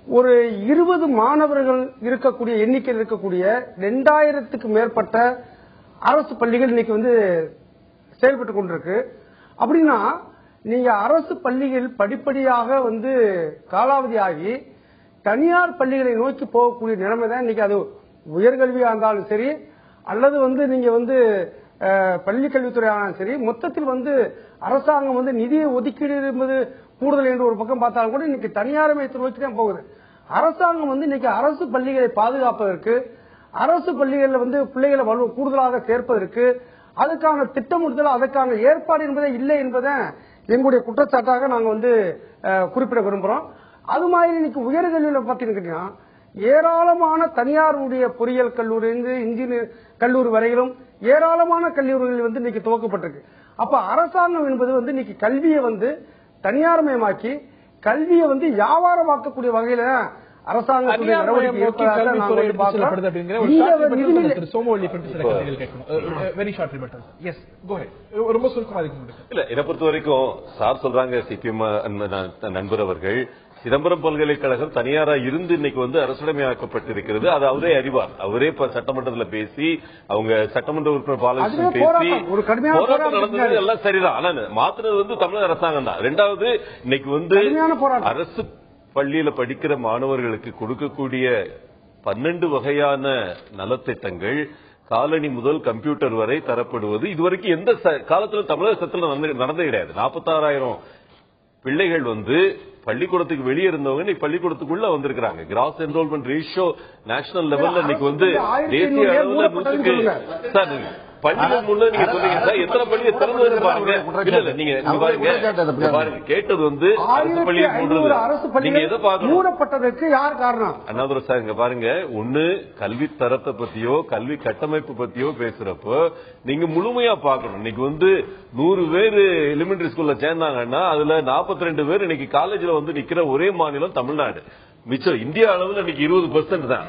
ஒரு 20 மாணவர்கள் இருக்கக்கூடிய எண்ணிக்கையில் இருக்கக்கூடிய 2000க்கு மேற்பட்ட அரசு பள்ளிகள் இன்னைக்கு வந்து செயல்பட்டு கொண்டிருக்கு. அப்படின்னா நீங்க அரசு பள்ளிகள் படிப்படியாக வந்து காலாவதியாகி தனியார் பள்ளிகளை நோக்கி போகக்கூடிய நிலைமை தான் இன்னைக்கு. அது உயர்கல்வியா இருந்தாலும் சரி, அல்லது வந்து நீங்க வந்து பள்ளி கல்வித்துறை ஆனாலும் சரி, மொத்தத்தில் வந்து அரசாங்கம் வந்து நிதியை ஒதுக்கீடு என்பது கூடுதல் என்று ஒரு பக்கம் பார்த்தாலும் கூட இன்னைக்கு தனியார் மையத்தை நோக்கி தான் போகுது. அரசாங்கம் வந்து இன்னைக்கு அரசு பள்ளிகளை பாதுகாப்பதற்கு, அரசு பள்ளிகளில் வந்து பிள்ளைகளை கூடுதலாக சேர்ப்பதற்கு அதுக்கான திட்டமிடுதல், அதற்கான ஏற்பாடு என்பதே இல்லை என்பதை எங்களுடைய குற்றச்சாட்டாக நாங்கள் வந்து குறிப்பிட விரும்புகிறோம். அது மாதிரி இன்னைக்கு உயர்கல்வியில் பார்த்தீங்கன்னா ஏராளமான தனியாருடைய பொறியியல் கல்லூரியிலிருந்து இன்ஜினியர் கல்லூரி வரையிலும் ஏராளமான கல்லூரிகள் வந்து இன்னைக்கு துவக்கப்பட்டிருக்கு. அப்ப அரசாங்கம் என்பது வந்து இன்னைக்கு கல்வியை வந்து தனியார்மயமாக்கி கல்வியை வந்து வியாபாரமாக்கக்கூடிய வகையில அரசாங்கத்துடைய நடவடிக்கை இதை பொறுத்த வரைக்கும் சார் சொல்றாங்க, சிபிஎம் நண்பர் அவர்கள், சிதம்பரம் பல்கலைக்கழகம் தனியாரா இருந்து இன்னைக்கு வந்து அரசுடைமையாக்கப்பட்டிருக்கிறது. அது அவரே அறிவார். அவரே சட்டமன்றத்தில் பேசி, அவங்க சட்டமன்ற உறுப்பினர் பாலகிருஷ்ணன் பேசி போராட்டம் நடந்தது எல்லாம் சரிதான். ஆனா மாத்தினது வந்து தமிழக அரசாங்கம் தான். ரெண்டாவது, இன்னைக்கு வந்து அரசு பள்ளியில படிக்கிற மாணவர்களுக்கு கொடுக்கக்கூடிய 12 வகையான நலத்திட்டங்கள் காலனி முதல் கம்ப்யூட்டர் வரை தரப்படுவது இதுவரைக்கும் எந்த காலத்தில் தமிழகத்தில் நடந்தே கிடையாது. 46,000 பிள்ளைகள் வந்து பள்ளிக்கூடத்துக்கு வெளியே இருந்தவங்க இன்னைக்கு பள்ளிக்கூடத்துக்குள்ள வந்திருக்காங்க. கிராஸ் என்ரோல்மெண்ட் ரேஷியோ நேஷனல் லெவல்ல இன்னைக்கு வந்து தேசிய அளவில் 100க்கு சார் பள்ளிகள் முன்ன நீங்க சொல்றீங்க சார், எத்தனை பள்ளியை திறந்து பாருங்க. இல்ல நீங்க பாருங்க, கேட்டது வந்து அரசு பள்ளியை நீங்க எதை மூடப்பட்டதற்கு யார் காரணம்? அண்ணாதுரை சார், இங்க பாருங்க, ஒண்ணு கல்வி தரத்தை பத்தியோ கல்வி கட்டமைப்பு பத்தியோ பேசுறப்போ நீங்க முழுமையா பாக்கணும். இன்னைக்கு வந்து 100 பேர் எலிமெண்டரி ஸ்கூல்ல சேர்ந்தாங்கன்னா அதுல 42 பேர் இன்னைக்கு காலேஜ்ல வந்து நிக்கிற ஒரே மாநிலம் தமிழ்நாடு. மிச்சம் இந்தியா அளவில் இன்னைக்கு 20% தான்.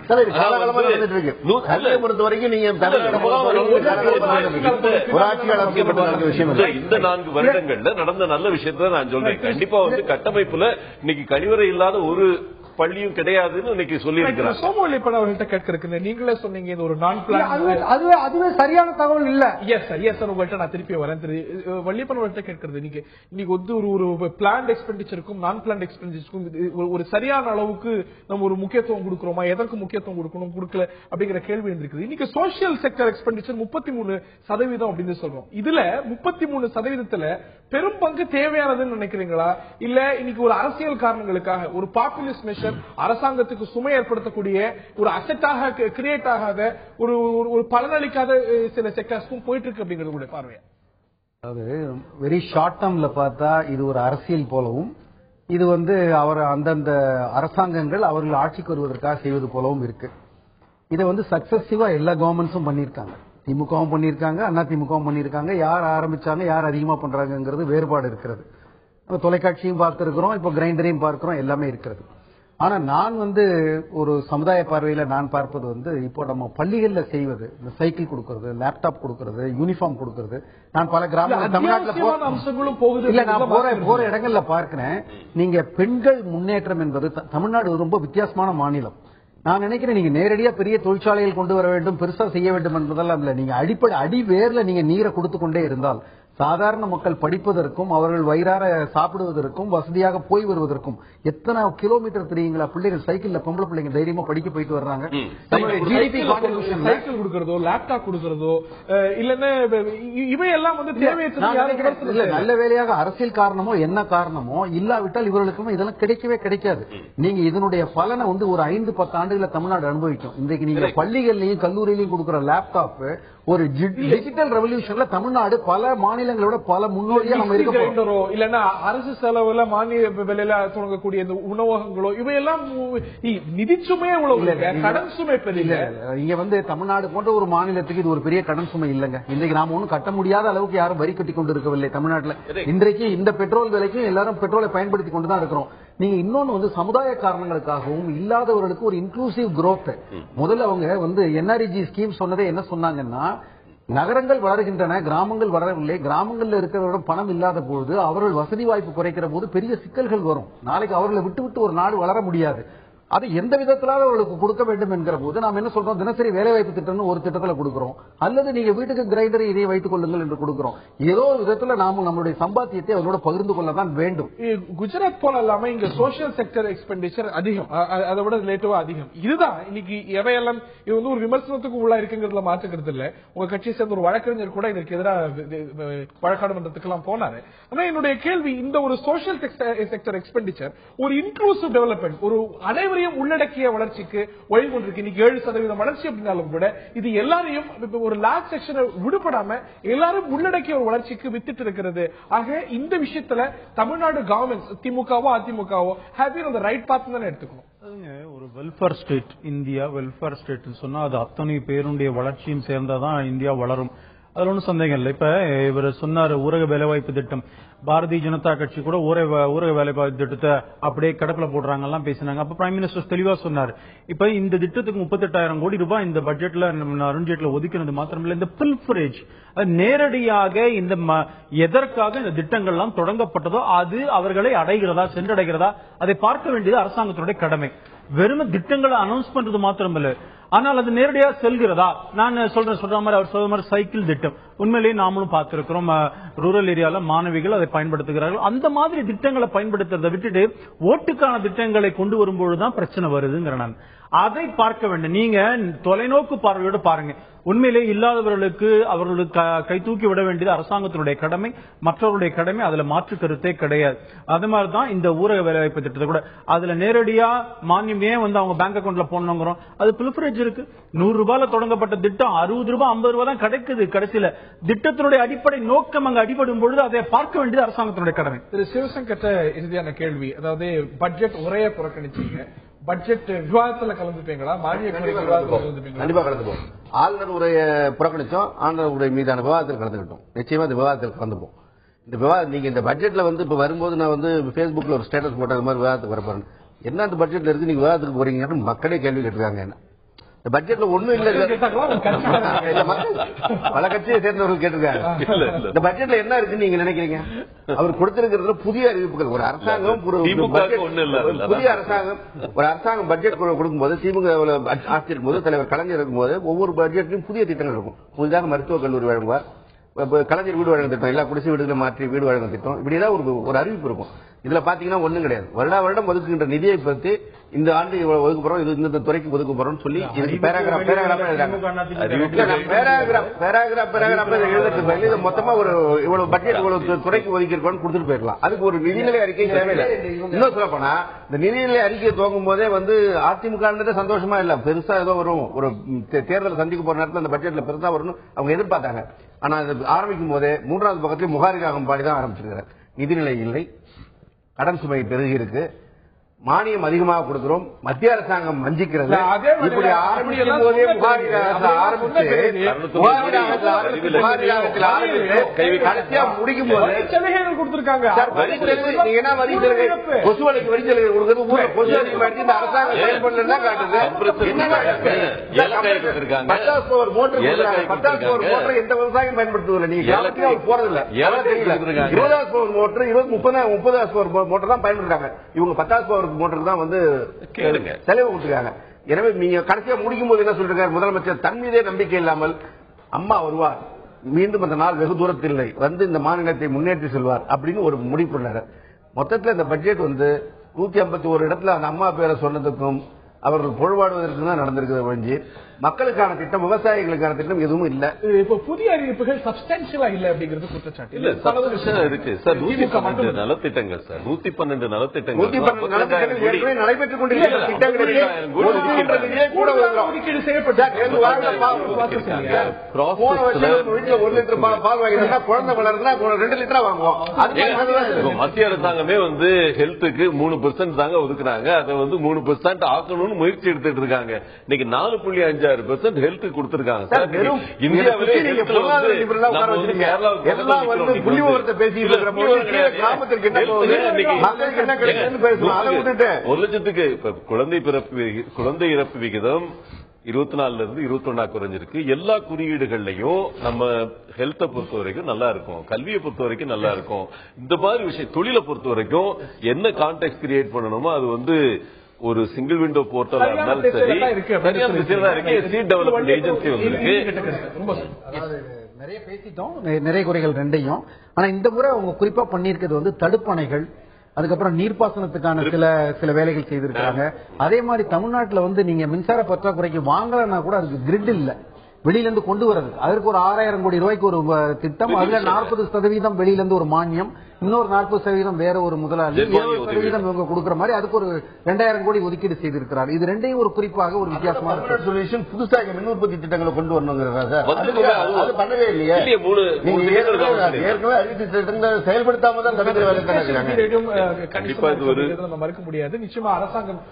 பொறுத்த வரைக்கும் நீங்க இந்த 4 வருடங்கள்ல நடந்த நல்ல விஷயத்த நான் சொல்றேன். கண்டிப்பா வந்து கட்டமைப்புல இன்னைக்கு கழிவறை இல்லாத ஒரு பள்ளியும் கிடையாதுன்னு இன்னைக்கு சொல்லி இருக்கிறாங்க. சோமவல்லிப்பன் அவர்கள்ட்ட கேட்க நீங்களே சொன்னீங்க இது ஒரு நான் பிளான், அதுவே சரியான தகவல் இல்ல. எஸ் சார் உங்கள்கிட்ட நான் திருப்பி வரேன். வள்ளியப்பன் அவர்கள்ட்ட கேட்கறது, நீங்க இன்னைக்கு வந்து ஒரு பிளான் எக்ஸ்பெண்டிச்சருக்கும் நான் பிளான் எக்ஸ்பெண்டிச்சருக்கும் ஒரு சரியான அளவுக்கு நம்ம ஒரு முக்கியத்துவம் கொடுக்கிறோமா, எதற்கு முக்கியத்துவம் கொடுக்கணும் கொடுக்கல அப்படிங்கிற கேள்வி இருக்குது. இன்னைக்கு சோசியல் செக்டர் எக்ஸ்பெண்டிச்சர் 33% அப்படின்னு சொல்றோம். இதுல 33% பெரும் பங்கு தேவையானதுன்னு நினைக்கிறீங்களா, இல்ல இன்னைக்கு ஒரு அரசியல் காரணங்களுக்காக ஒரு பாப்புலிஸ்ட் மெஷர் அரசாங்கத்துக்கு சுமை ஏற்படுத்தக்கூடிய ஒரு அசெட்டாக கிரியேட் ஆகாத ஒரு பலனளிக்காத சில செக்டர்ஸ்க்கும் போயிட்டு இருக்கு அப்படிங்கிறது பார்வையா? அதாவது வெரி ஷார்ட் டேர்ம்ல பார்த்தா இது ஒரு அரசியல் போலவும், இது வந்து அவர் அந்தந்த அரசாங்கங்கள் அவர்கள் ஆட்சிக்கு வருவதற்காக செய்வது போலவும் இருக்கு. இதை வந்து சக்சசிவா எல்லா கவர்மெண்ட்ஸும் பண்ணிருக்காங்க. திமுகவும் பண்ணிருக்காங்க, அண்ணா திமுகவும் பண்ணிருக்காங்க. யார் ஆரம்பிச்சாங்க, யார் அதிகமா பண்றாங்கிறது வேறுபாடு இருக்கிறது. தொலைக்காட்சியும் பார்த்திருக்கிறோம், இப்போ கிரைண்டரையும் பார்க்கிறோம், எல்லாமே இருக்கிறது. ஆனா நான் வந்து ஒரு சமுதாய பார்வையில நான் பார்ப்பது வந்து இப்போ நம்ம பள்ளிகள்ல செய்வது, இந்த சைக்கிள் கொடுக்கறது, லேப்டாப் கொடுக்கறது, யூனிஃபார்ம் கொடுக்கறது, நான் பல கிராமங்கள் தமிழ்நாட்டில் இல்ல நான் போற இடங்கள்ல பார்க்கிறேன். நீங்க பெண்கள் முன்னேற்றம் என்பது தமிழ்நாடு ரொம்ப வித்தியாசமான மாநிலம். நான் நினைக்கிறேன் நீங்க நேரடியா பெரிய தொழிற்சாலைகள் கொண்டு வர வேண்டும், பெருசா செய்ய வேண்டும் என்பதெல்லாம் இல்ல. நீங்க அடிப்படை அடி வேர்ல நீங்க நீரை கொடுத்து கொண்டே இருந்தால் சாதாரண மக்கள் படிப்பதற்கும் அவர்கள் வயிறார சாப்பிடுவதற்கும் வசதியாக போய் வருவதற்கும் எத்தனை கிலோமீட்டர் தெரியுங்களா? பிள்ளைகள் சைக்கிள்ல பொம்பளை பிள்ளைங்க தைரியமா படிக்க போயிட்டு வர்றாங்க. ஜிடிபி கான்ட்ரிபியூஷன் சைக்கிள் கொடுக்கறதோ லேப்டாப் கொடுக்கறதோ இல்லன்னா இவையெல்லாம் வந்து தேவையற்ற நல்ல வேலையாக அரசியல் காரணமோ என்ன காரணமோ இல்லாவிட்டால் இவர்களுக்கும் இதெல்லாம் கிடைக்கவே கிடைக்காது. நீங்க இதனுடைய பலனை வந்து ஒரு 5-10 ஆண்டுகளை தமிழ்நாடு அனுபவிக்கும். இன்றைக்கு நீங்க பள்ளிகள்லயும் கல்லூரியிலையும் கொடுக்கிற லேப்டாப் ஒரு டிஜிட்டல் ரெவல்யூஷன்ல தமிழ்நாடு பல மாநிலங்களோட பல முன்னோடியா நம்ம இருக்கோ இல்லன்னா அரசு செலவுல மானிய விலையில தொடங்கக்கூடிய இந்த உணவகங்களோ இவையெல்லாம் நிதி சுமையே கடன் சுமை பெரிய. இங்க வந்து தமிழ்நாடு போன்ற ஒரு மாநிலத்துக்கு இது ஒரு பெரிய கடன் சுமை இல்லைங்க. இன்றைக்கு நாம ஒன்னும் கட்ட முடியாத அளவுக்கு யாரும் வரி கட்டி கொண்டு இருக்கவில்லை தமிழ்நாட்டுல. இன்றைக்கு இந்த பெட்ரோல் விலைக்கும் எல்லாரும் பெட்ரோலை பயன்படுத்தி கொண்டுதான் இருக்கிறோம். நீங்க இன்னொன்னு வந்து சமுதாய காரணங்களுக்காகவும் இல்லாதவர்களுக்கு ஒரு இன்க்ளூசிவ் குரோத். முதல்ல அவங்க வந்து என்ஆர்இஜி ஸ்கீம் சொன்னதே என்ன சொன்னாங்கன்னா, நகரங்கள் வளர்கின்றன, கிராமங்கள் வளரவில்லை. கிராமங்கள்ல இருக்கிறவரிடம் பணம் இல்லாத போது அவர்கள் வசதி வாய்ப்பு குறைக்கிற போது பெரிய சிக்கல்கள் வரும். நாளைக்கு அவர்களை விட்டு ஒரு நாடு வளர முடியாது. அது எந்த விதத்திலாவது அவர்களுக்கு கொடுக்க வேண்டும் என்கிற போது நாம் என்ன சொல்றோம், தினசரி வேலைவாய்ப்பு திட்டம்னு ஒரு திட்டத்தில் கொடுக்கிறோம், அல்லது நீங்க வீட்டுக்கு கிரைண்டரை இதை வைத்துக் கொள்ளுங்கள் என்று கொடுக்கிறோம். ஏதோ ஒரு விதத்துல நாம நம்மளுடைய சம்பாத்தியத்தை அவரோட பகிர்ந்து கொள்ளதான் வேண்டும். குஜராத் போல இல்லாம இங்க சோசியல் செக்டர் எக்ஸ்பெண்டிச்சர் அதிகம், அதை விட ரிலேட்டிவா அதிகம். இதுதான் இன்னைக்கு எவையெல்லாம் இது வந்து ஒரு விமர்சனத்துக்கு உள்ளா இருக்குங்கிறதுல மாற்றுக்கிறது இல்ல. உங்க கட்சியை சேர்ந்த ஒரு வழக்கறிஞர் கூட இதற்கு எதிராக வழக்காடுமன்றத்துக்கெல்லாம் போனாரு. ஆனா என்னுடைய கேள்வி, இந்த ஒரு சோசியல் செக்டர் எக்ஸ்பெண்டிச்சர் ஒரு இன்க்ளூசிவ் டெவலப்மெண்ட், ஒரு அனைவரும் உள்ளடக்கிய வளர்ச்சிக்கு வழிகொண்டிருக்கு. இன்னைக்கு 7% வளர்ச்சி அப்படின்னாலும் கூட இது எல்லாரையும் ஒரு லாஸ்ட் செக்ஷனை விடுபடாம எல்லாரும் உள்ளடக்கிய ஒரு வளர்ச்சிக்கு வித்துட்டு இருக்கிறது. ஆக இந்த விஷயத்துல தமிழ்நாடு கவர்மெண்ட் திமுகவோ அதிமுகவோ have been on the right path தான் எடுத்துக்கணும். ஒரு welfare state, India welfare state சொன்னா அது அத்தனை பேருடைய வளர்ச்சியும் சேர்ந்தாதான் இந்தியா வளரும். அதுல ஒன்றும் சந்தேகம் இல்லை. இப்ப இவர் சொன்னார் ஊரக வேலைவாய்ப்பு திட்டம், பாரதிய ஜனதா கட்சி கூட ஊரக வேலைவாய்ப்பு திட்டத்தை அப்படியே கடப்பில போடுறாங்க பேசினாங்க. அப்ப பிரைம் மினிஸ்டர் தெளிவா சொன்னார், இப்ப இந்த திட்டத்துக்கு 38,000 கோடி ரூபாய் இந்த பட்ஜெட்ல அருண்ஜேட்ல ஒதுக்கினது மாத்திரமில்லை, இந்த பில்ஃபரேஜ் நேரடியாக இந்த எதற்காக இந்த திட்டங்கள்லாம் தொடங்கப்பட்டதோ அது அவர்களை அடைகிறதா சென்றடைகிறதா அதை பார்க்க வேண்டியது அரசாங்கத்தினுடைய கடமை. வெறும் திட்டங்களை அனௌன்ஸ் பண்றது மாத்திரமில்லை, ஆனால் அது நேரடியாக செல்கிறதா? நான் சொல்ற மாதிரி அவர் சொல்ற மாதிரி சைக்கிள் திட்டம் உண்மையிலேயே நாமளும் பார்த்திருக்கிறோம். ரூரல் ஏரியால மாணவிகள் அதை பயன்படுத்துகிறார்கள். அந்த மாதிரி திட்டங்களை பயன்படுத்துறதை விட்டுட்டு ஓட்டுக்கான திட்டங்களை கொண்டு வரும்பொழுதுதான் பிரச்சனை வருதுங்கிற நான் அதை பார்க்க வேண்டும். நீங்க தொலைநோக்கு பார்வையோடு பாருங்க. உண்மையிலே இல்லாதவர்களுக்கு அவர்களுக்கு கை தூக்கி விட வேண்டியது அரசாங்கத்தினுடைய கடமை, மற்றவர்களுடைய கடமை. அதுல மாற்று கருத்தே கிடையாது. அது மாதிரிதான் இந்த ஊரக வேலைவாய்ப்பு திட்டத்தை கூட அதுல நேரடியா மானியம் ஏன் வந்து அவங்க பேங்க் அக்கௌண்ட்ல போனோங்கிறோம். அது பிலிஃபரேஜ் இருக்கு. 100 ரூபாயில தொடங்கப்பட்ட திட்டம் 60 ரூபாய் 50 ரூபாய் தான் கிடைக்குது. கடைசியில திட்டத்தினுடைய அடிப்படை நோக்கம் அங்கு அடிபடும் பொழுது அதை பார்க்க வேண்டியது அரசாங்கத்தினுடைய கடமை. திரு சிவசங்கர் இறுதியான கேள்வி, அதாவது பட்ஜெட் உரையை புறக்கணிச்சீங்க, பட்ஜெட் விவாதத்துல கலந்துப்பீங்களா? மானிய கண்டிப்பா கலந்துப்போம். ஆளுநர் உரையை புறக்கணிச்சோம், ஆளுநர் உரை மீதான விவாதத்தில் கலந்துக்கிட்டோம். நிச்சயமா இந்த விவாதத்தில் கலந்துப்போம். இந்த விவாதம் நீங்க இந்த பட்ஜெட்ல வந்து இப்ப வரும்போது நான் வந்து Facebookல ஒரு ஸ்டேட்டஸ் போட்ட மாதிரி விவாதத்துக்கு வரப்போறேன். என்ன அந்த பட்ஜெட்ல இருக்கு நீங்க விவாதத்துக்கு போறீங்கன்னு மக்களே கேள்வி கேட்டிருக்காங்க. என்ன இந்த பட்ஜெட்ல ஒண்ணும் இல்ல, பல கட்சியை சேர்ந்தவர்கள் கேட்டிருக்காங்க. இந்த பட்ஜெட்ல என்ன இருக்குன்னு நீங்க நினைக்கிறீங்க? அவர் கொடுத்திருக்கிறதுல புதிய அறிவிப்புகள், ஒரு அரசாங்கம் புதிய அரசாங்கம் ஒரு அரசாங்கம் பட்ஜெட் கொடுக்கும்போது திமுக ஆட்சி இருக்கும்போது தலைவர் கலைஞர் இருக்கும்போது ஒவ்வொரு பட்ஜெட்லயும் புதிய திட்டங்கள் இருக்கும். புதிதாக மருத்துவக் கல்லூரி வழங்குவார், கலைஞர் வீடு வழங்கும் திட்டம், எல்லா குடிசை வீடுகளை மாற்றி வீடு வழங்கும் திட்டம், இப்படிதான் ஒரு அறிவிப்பு இருக்கும். இதுல பாத்தீங்கன்னா ஒண்ணும் கிடையாது. வருடம் ஒதுக்குகின்ற நிதியை பற்றி இந்த ஆண்டு இவ்வளவு ஒதுக்க போறோம், இது இந்த துறைக்கு ஒதுக்க போறோம் சொல்லி எழுதுறது மொத்தமா ஒரு இவ்வளவு பட்ஜெட் இவ்வளவு துறைக்கு ஒதுக்கிருக்கோம் கொடுத்துட்டு போயிடலாம். அதுக்கு ஒரு நிதிநிலை அறிக்கை தேவையில்லை. இன்னும் சொல்ல போனா இந்த நிதிநிலை அறிக்கையை துவங்கும் போதே வந்து அதிமுக சந்தோஷமா இல்ல, பெருசா ஏதோ வரும், ஒரு தேர்தல் சந்திக்க போற நேரத்தில் அந்த பட்ஜெட்ல பெருசா வரும்னு அவங்க எதிர்பார்த்தாங்க. ஆனா ஆரம்பிக்கும் போதே 3வது பக்கத்திலே முகாரி ராகம் பாடிதான் ஆரம்பிச்சிருக்கிறார். நிதிநிலை இல்லை, கடன் சுமை பெருகி இருக்கு, மானியம் அதிகமாக கொடுக்கிறோம், மத்திய அரசாங்கம் வஞ்சிக்கிறது. இப்படி ஆரம்பிக்கும் போதே கடைசியா முடிக்கும் போது கொடுத்திருக்காங்க. நீங்க என்ன வரி சலுகை, கொசு வலைக்கு வரி சலுகை கொடுக்கிறது, கொசு அதிகமாயிடுச்சு, இந்த அரசாங்கம் செயல்படலன்னா காட்டுது. ஒரு மோட்டர் 10,000 எந்த விவசாயம் பயன்படுத்துவதில்லை, நீங்க போறதில்லை. 20,000 மோட்டர் 30,000 மோட்டர் தான் பயன்படுத்துறாங்க. இவங்க 10,000 மோட்டருக்கு தான் வந்து செலவு கொடுத்துருக்காங்க. எனவே நீங்க கடைசியா முடிக்கும் போது என்ன சொல்றாங்க முதலமைச்சர், தன் மீதே நம்பிக்கை இல்லாமல் அம்மா வருவார், மீண்டும் அந்த நாள் வெகு தூரத்தில் இல்லை, வந்து இந்த மாநிலத்தை முன்னேற்றி செல்வார் அப்படின்னு ஒரு முடிவு பண்ணாரு. மொத்தத்தில் இந்த பட்ஜெட் 151 இடத்துல அந்த அம்மா பேரை சொன்னதுக்கும் அவர்கள் புகழ்வாடுவதற்கு தான் நடந்திருக்கிறது ஒழிஞ்சு மக்களுக்கான திட்டம், விவசாயிகளுக்கான திட்டம் எதுவும் இல்ல. இப்போ புதிய அறிவிப்புகள் சப்ஸ்டான்ஷியலா இல்ல அப்படிங்கிறது குற்றச்சாட்டு இல்ல. சப்ஸ்டான்ஷியலா இருக்கு சார். 112 நலத்திட்டங்கள் சார், 112 நலத்திட்டங்கள் நடைபெற்றுக் கொண்டிருக்கிற திட்டங்கள் ஒதுக்கீடு செய்யப்பட்ட பால் வாங்கினா குழந்தை வளர்ந்தா 2 லிட்டரா வாங்குவோம். மத்திய அரசாங்கமே ஹெல்த்துக்கு 3% தாங்க ஒதுக்குறாங்க. அதை 3% ஆக்கணும்னு முயற்சி எடுத்துட்டு இருக்காங்க. இன்னைக்கு 4.56% ஹெல்த் கொடுத்திருக்காங்க சார். இந்தியாவிலே ஒரு லட்சத்துக்கு குழந்தை இறப்பு விகிதம் 24 இருந்து 21 குறைஞ்சிருக்கு. எல்லா குறியீடுகள்லயும் நம்ம ஹெல்த்தை பொறுத்த வரைக்கும் நல்லா இருக்கும், கல்வியை பொறுத்த வரைக்கும் நல்லா இருக்கும். இந்த மாதிரி விஷயம் தொழிலை பொறுத்த வரைக்கும் என்ன கான்டெக்ட் கிரியேட் பண்ணணுமோ அது ஒரு சிங்கிள் விண்டோ போர்ட்டலா இருந்தாலும் சரி, சரியான திசையில தான் இருக்கு. ஸ்ட்ரீட் டெவலப்மெண்ட் ஏஜென்சி நிறைய பேசிட்டோம், நிறைய குறைகள் ரெண்டையும். ஆனா இந்த முறை அவங்க குறிப்பா பண்ணிருக்கிறது தடுப்பணைகள், அதுக்கப்புறம் நீர்ப்பாசனத்துக்கான சில வேலைகள் செய்திருக்காங்க. அதே மாதிரி தமிழ்நாட்டில் நீங்க மின்சார பற்றாக்குறைக்கு வாங்கலன்னா கூட அதுக்கு கிரிட் இல்ல, வெளியிலிருந்து கொண்டு வரது. அதற்கு ஒரு 6000 கோடி ரூபாய்க்கு ஒரு திட்டம், அதுல 40% வெளியிலிருந்து ஒரு மானியம், இன்னொரு 40% வேற ஒரு முதலாளி, 20% இவங்க கொடுக்கிற மாதிரி அதுக்கு ஒரு 2000 கோடி ஒதுக்கீடு செய்திருக்கிறார். இது ரெண்டையும் ஒரு குறிப்பாக ஒரு வித்தியாசமான சொல்யூஷன். புதுசாக மின் உற்பத்தி திட்டங்களை கொண்டு வரணுங்கிறதா அது பண்ணவே இல்லையா? ஏற்கனவே அறிவித்த திட்டங்களை செயல்படுத்தாம தான் நம்ம மறுக்க முடியாது. நிச்சயமா அரசாங்கம்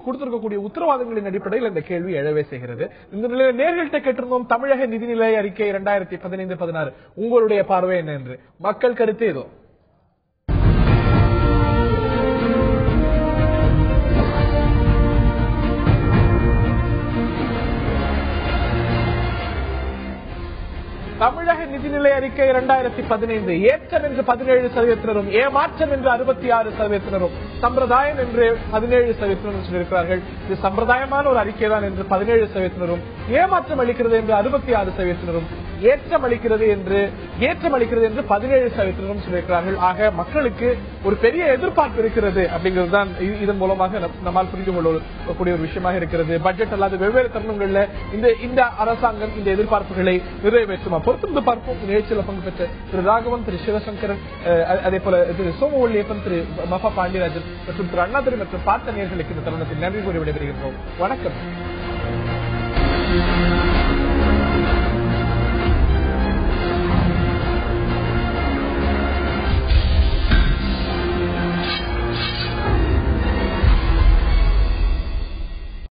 கொடுத்திருக்கக்கூடிய உத்தரவாதங்களின் அடிப்படையில் இந்த கேள்வி எழவே செய்கிறது. இந்த நிலையில் நேர்கள்ட்ட கேட்டிருந்தோம், தமிழக நிதிநிலை அறிக்கை 2015-16 உங்களுடைய பார்வை என்ன என்று. மக்கள் கருத்து ஏதோ தமிழக நிதிநிலை அறிக்கை 2015 ஏற்றம் என்று 17%, ஏமாற்றம் என்று 66%, சம்பிரதாயம் என்று 17% சொல்லியிருக்கிறார்கள். இது சம்பிரதாயமான ஒரு அறிக்கை தான் என்று 17%, ஏமாற்றம் அளிக்கிறது என்று 66%, ஏற்றம் அளிக்கிறது என்று 17% சொல்லியிருக்கிறார்கள். ஆக மக்களுக்கு ஒரு பெரிய எதிர்பார்ப்பு இருக்கிறது அப்படிங்கிறது தான் இதன் மூலமாக நம்மால் புரிந்து கொள்ளக்கூடிய ஒரு விஷயமாக இருக்கிறது. பட்ஜெட் அல்லாத வெவ்வேறு தருணங்கள்ல இந்த அரசாங்கம் இந்த எதிர்பார்ப்புகளை நிறைவேற்றுமா பொறுத்திருந்து பார்ப்போம். நிகழ்ச்சியில் பங்கு பெற்ற திரு ராகவன், திரு சிவசங்கரன், அதே போல திரு சோமவல்லியப்பன், திரு மஃபா பாண்டியராஜன் மற்றும் திரு அண்ணாதுரை மற்றும் பார்த்த நேயர்களுக்கு இந்த தருணத்தில் நன்றி கூறி விடைபெறுகின்றோம். வணக்கம்.